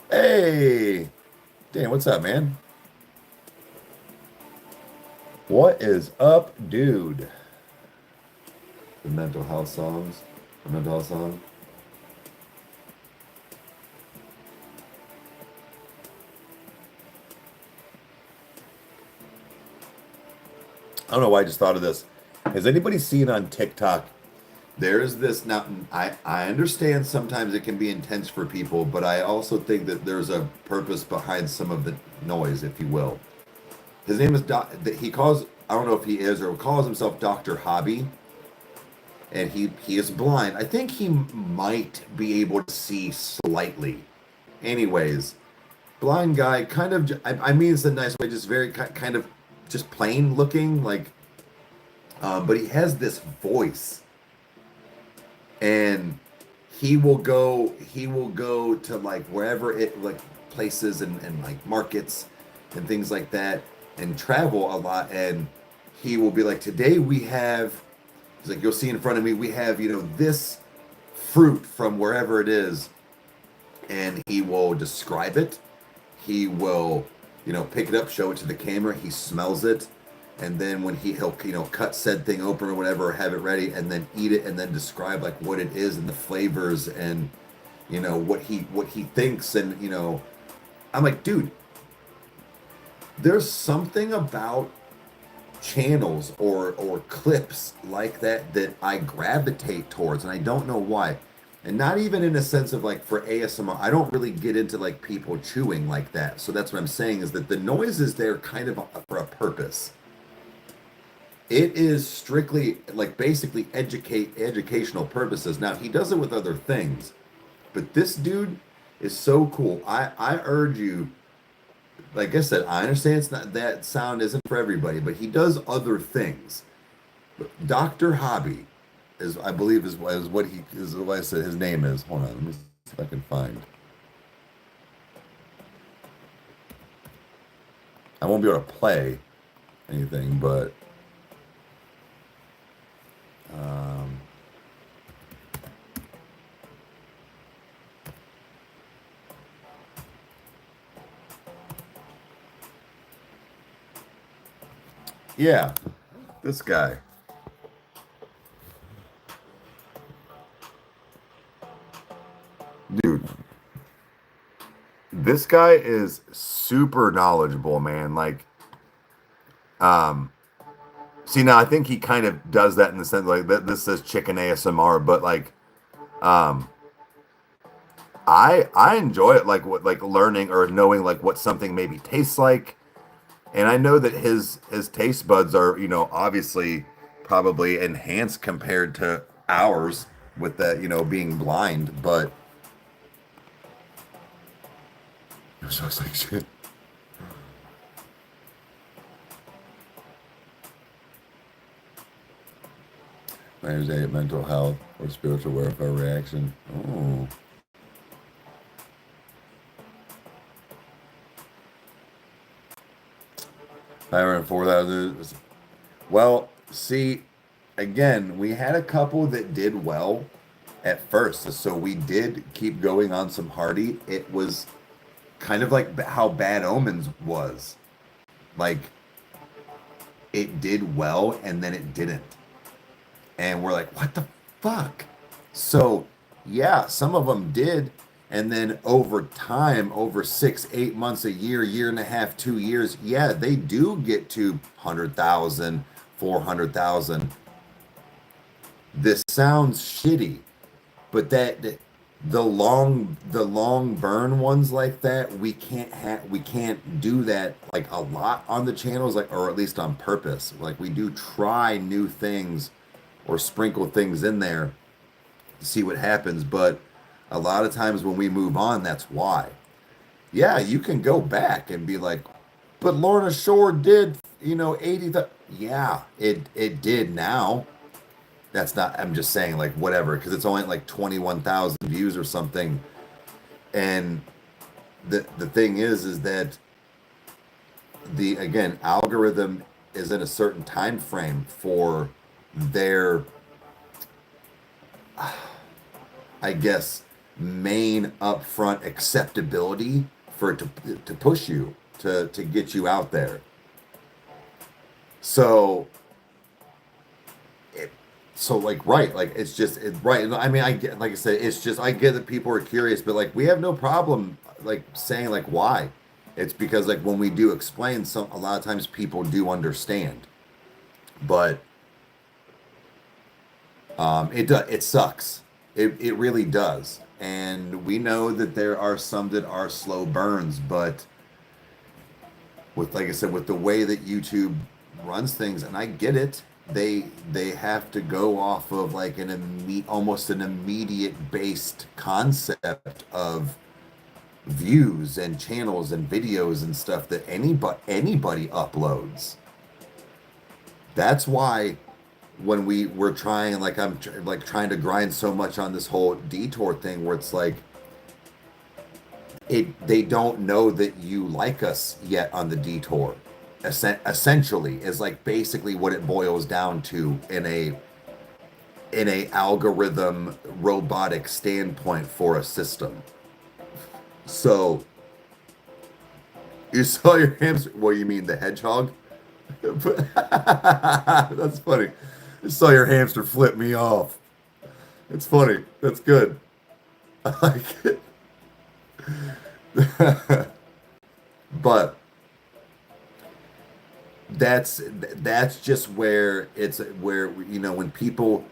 Hey, Dan, what's up, man? What is up, dude? The mental health songs. The mental health song. I don't know why I just thought of this. Has anybody seen on TikTok? There's this, now I understand sometimes it can be intense for people, but I also think that there's a purpose behind some of the noise, if you will. His name is he calls, I don't know if he is or calls himself Dr. Hobby, and he is blind. I think he might be able to see slightly. Anyways, blind guy, kind of, I mean it's a nice way, just very kind of just plain looking, like, but he has this voice. And he will go to, like, wherever it, like, places and like markets and things like that, and travel a lot. And he will be like, today we have, he's like, you'll see in front of me, we have, this fruit from wherever it is. And he will describe it. He will, pick it up, show it to the camera. He smells it. And then when he'll cut said thing open or whatever, have it ready, and then eat it, and then describe, like, what it is and the flavors and what he thinks. And I'm like, dude, there's something about channels or clips like that I gravitate towards, and I don't know why. And not even in a sense of, like, for ASMR, I don't really get into, like, people chewing like that. So that's what I'm saying, is that the noise is there kind of for a purpose. It is strictly, like, basically educational purposes. Now, he does it with other things, but this dude is so cool. I urge you, like I said, I understand it's not, that sound isn't for everybody, but he does other things. Dr. Hobby is, I believe, is what I said his name is. Hold on, let me see if I can find. I won't be able to play anything, but um, yeah, this guy. Dude, this guy is super knowledgeable, man. Like, see, now I think he kind of does that in the sense like that. This says chicken ASMR, but like, I enjoy it. Like learning or knowing like what something maybe tastes like, and I know that his taste buds are obviously probably enhanced compared to ours with that being blind, but it was just like shit. Manage a mental health or spiritual welfare reaction. Oh. And 4,000. Well, see, again, we had a couple that did well at first, so we did keep going on some Hardy. It was kind of like how Bad Omens was. Like, it did well and then it didn't. And we're like, what the fuck? So, yeah, some of them did. And then over time, over 6, 8 months, a year and a half, 2 years, yeah, they do get to 100,000, 400,000. This sounds shitty, but the long burn ones like that, we can't do that like a lot on the channels, like, or at least on purpose. Like, we do try new things or sprinkle things in there to see what happens, but a lot of times when we move on, that's why. Yeah, you can go back and be like, but Lorna Shore did 80. Yeah, it did. Now that's not, I'm just saying, like, whatever, because it's only like 21,000 views or something. And the thing is that the, again, algorithm is in a certain time frame for their, I guess, main upfront acceptability for it to push you to get you out there. So like, right, like, it's just right. I mean, I get, like I said, it's just, I get that people are curious, but like, we have no problem like saying like why. It's because like when we do explain, a lot of times people do understand, but it sucks. It really does. And we know that there are some that are slow burns, but with, like I said, with the way that YouTube runs things, and I get it, they have to go off of like almost an immediate based concept of views and channels and videos and stuff that anybody uploads. That's why when we're trying, like, I'm like trying to grind so much on this whole detour thing, where it's like they don't know that you like us yet on the detour. Essentially is like basically what it boils down to in a algorithm robotic standpoint for a system. So you saw your hamster. Well, you mean the hedgehog? That's funny. I saw your hamster flip me off. It's funny. That's good. I like it. But that's just where when people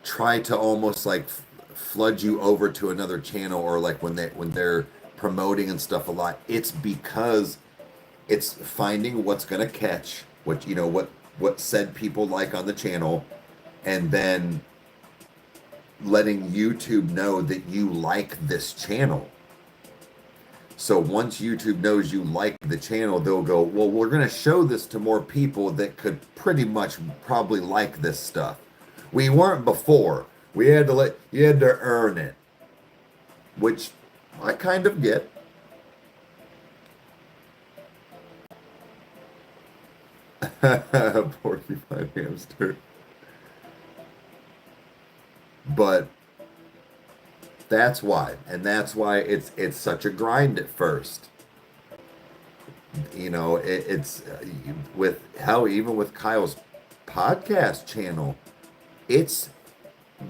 try to almost like flood you over to another channel, or like when they're promoting and stuff a lot, it's because it's finding what's going to catch, what said people like on the channel, and then letting YouTube know that you like this channel. So once YouTube knows you like the channel, they'll go, well, we're going to show this to more people that could pretty much probably like this stuff. We weren't before. You had to earn it, which I kind of get. Porcupine hamster. But that's why, and that's why it's such a grind at first. You know, it's with how even with Kyle's podcast channel, it's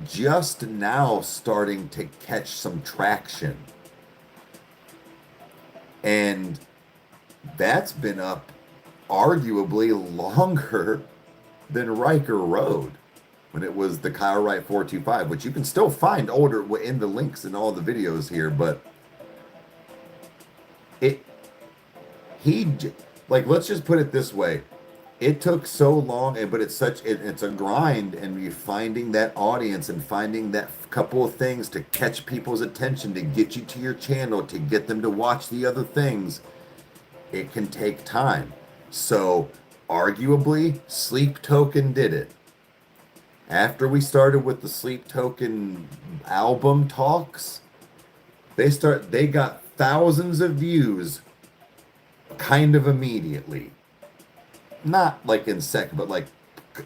just now starting to catch some traction. And that's been up arguably longer than Rykerroad when it was the Kyle Wright 425, which you can still find older in the links in all the videos here, but like, let's just put it this way. It took so long, but it's a grind, and you're finding that audience and finding that couple of things to catch people's attention, to get you to your channel, to get them to watch the other things. It can take time. So arguably, Sleep Token did it. After we started with the Sleep Token album talks, they got thousands of views kind of immediately. Not like in second, but like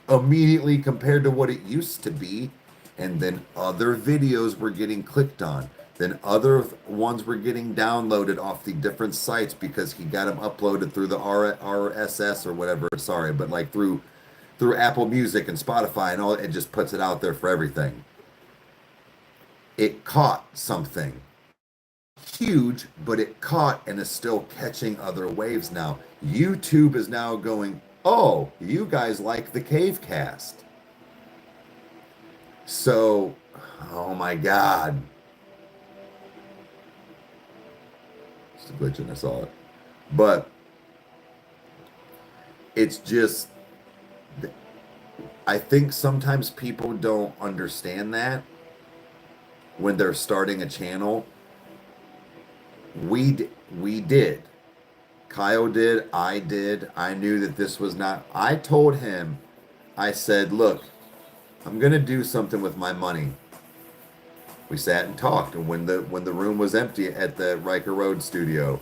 immediately compared to what it used to be. And then other videos were getting clicked on. Then other ones were getting downloaded off the different sites because he got them uploaded through the RSS or whatever. Sorry, but like through Apple Music and Spotify and all. It just puts it out there for everything. It caught something huge, but it caught and is still catching other waves now. YouTube is now going, oh, you guys like the Cave Cast. So, oh my God. It's a glitch and I saw it. But it's just, I think sometimes people don't understand that when they're starting a channel. We did. Kyle did. I did. I knew that this was not. I told him, I said, look, I'm going to do something with my money. We sat and talked. And when the room was empty at the Rykerroad studio,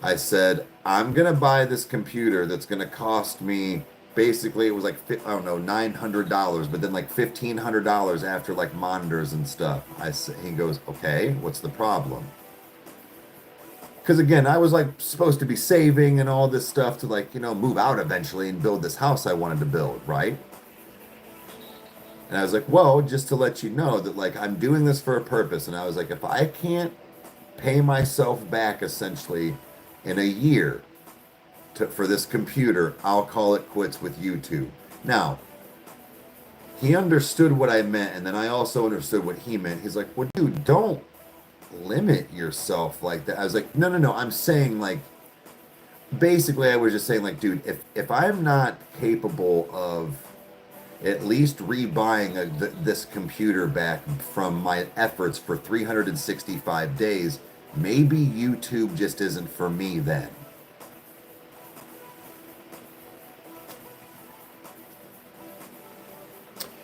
I said, I'm going to buy this computer that's going to cost me, basically, it was like, I don't know, $900, but then like $1,500 after like monitors and stuff. He goes, okay, what's the problem? Because again, I was like supposed to be saving and all this stuff to like, move out eventually and build this house I wanted to build, right? And I was like, well, just to let you know that like I'm doing this for a purpose. And I was like, if I can't pay myself back essentially in a year for this computer, I'll call it quits with YouTube. Now, he understood what I meant, and then I also understood what he meant. He's like, well, dude, don't limit yourself like that. I was like, no, I'm saying like, basically I was just saying like, dude, if I'm not capable of at least rebuying this computer back from my efforts for 365 days, maybe YouTube just isn't for me then.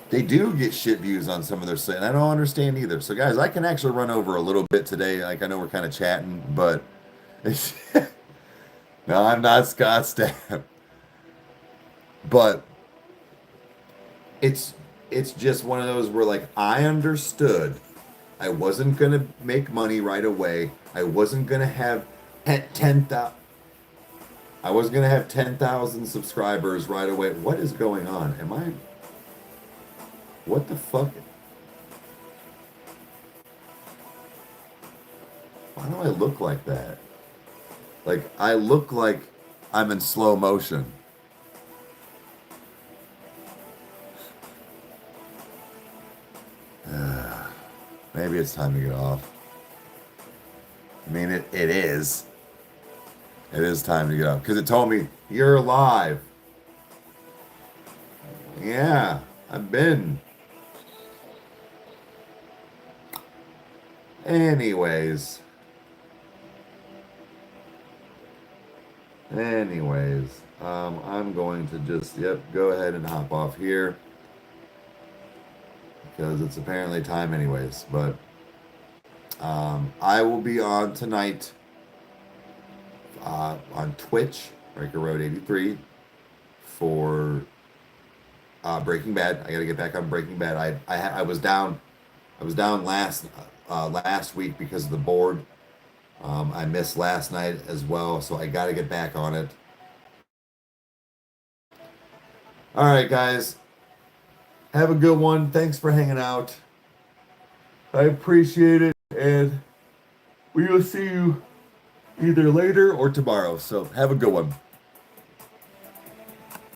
They do get shit views on some of their sites. I don't understand either. So guys, I can actually run over a little bit today. Like I know we're kind of chatting, but no, I'm not Scott Stapp. But it's just one of those where like I understood I wasn't gonna make money right away. I wasn't gonna have 10,000. I was gonna have 10,000 subscribers right away. What is going on? Am I? What the fuck? Why do I look like that? Like, I look like I'm in slow motion. Maybe it's time to get off. I mean, it is. It is time to get off. Because it told me, you're live. Yeah, I've been. Anyways, I'm going to just, go ahead and hop off here because it's apparently time anyways, but I will be on tonight on Twitch, Rykerroad 83, for Breaking Bad. I got to get back on Breaking Bad. I was down. I was down last week because of the board. I missed last night as well, so I got to get back on it. All right, guys. Have a good one. Thanks for hanging out. I appreciate it, and we will see you either later or tomorrow. So have a good one.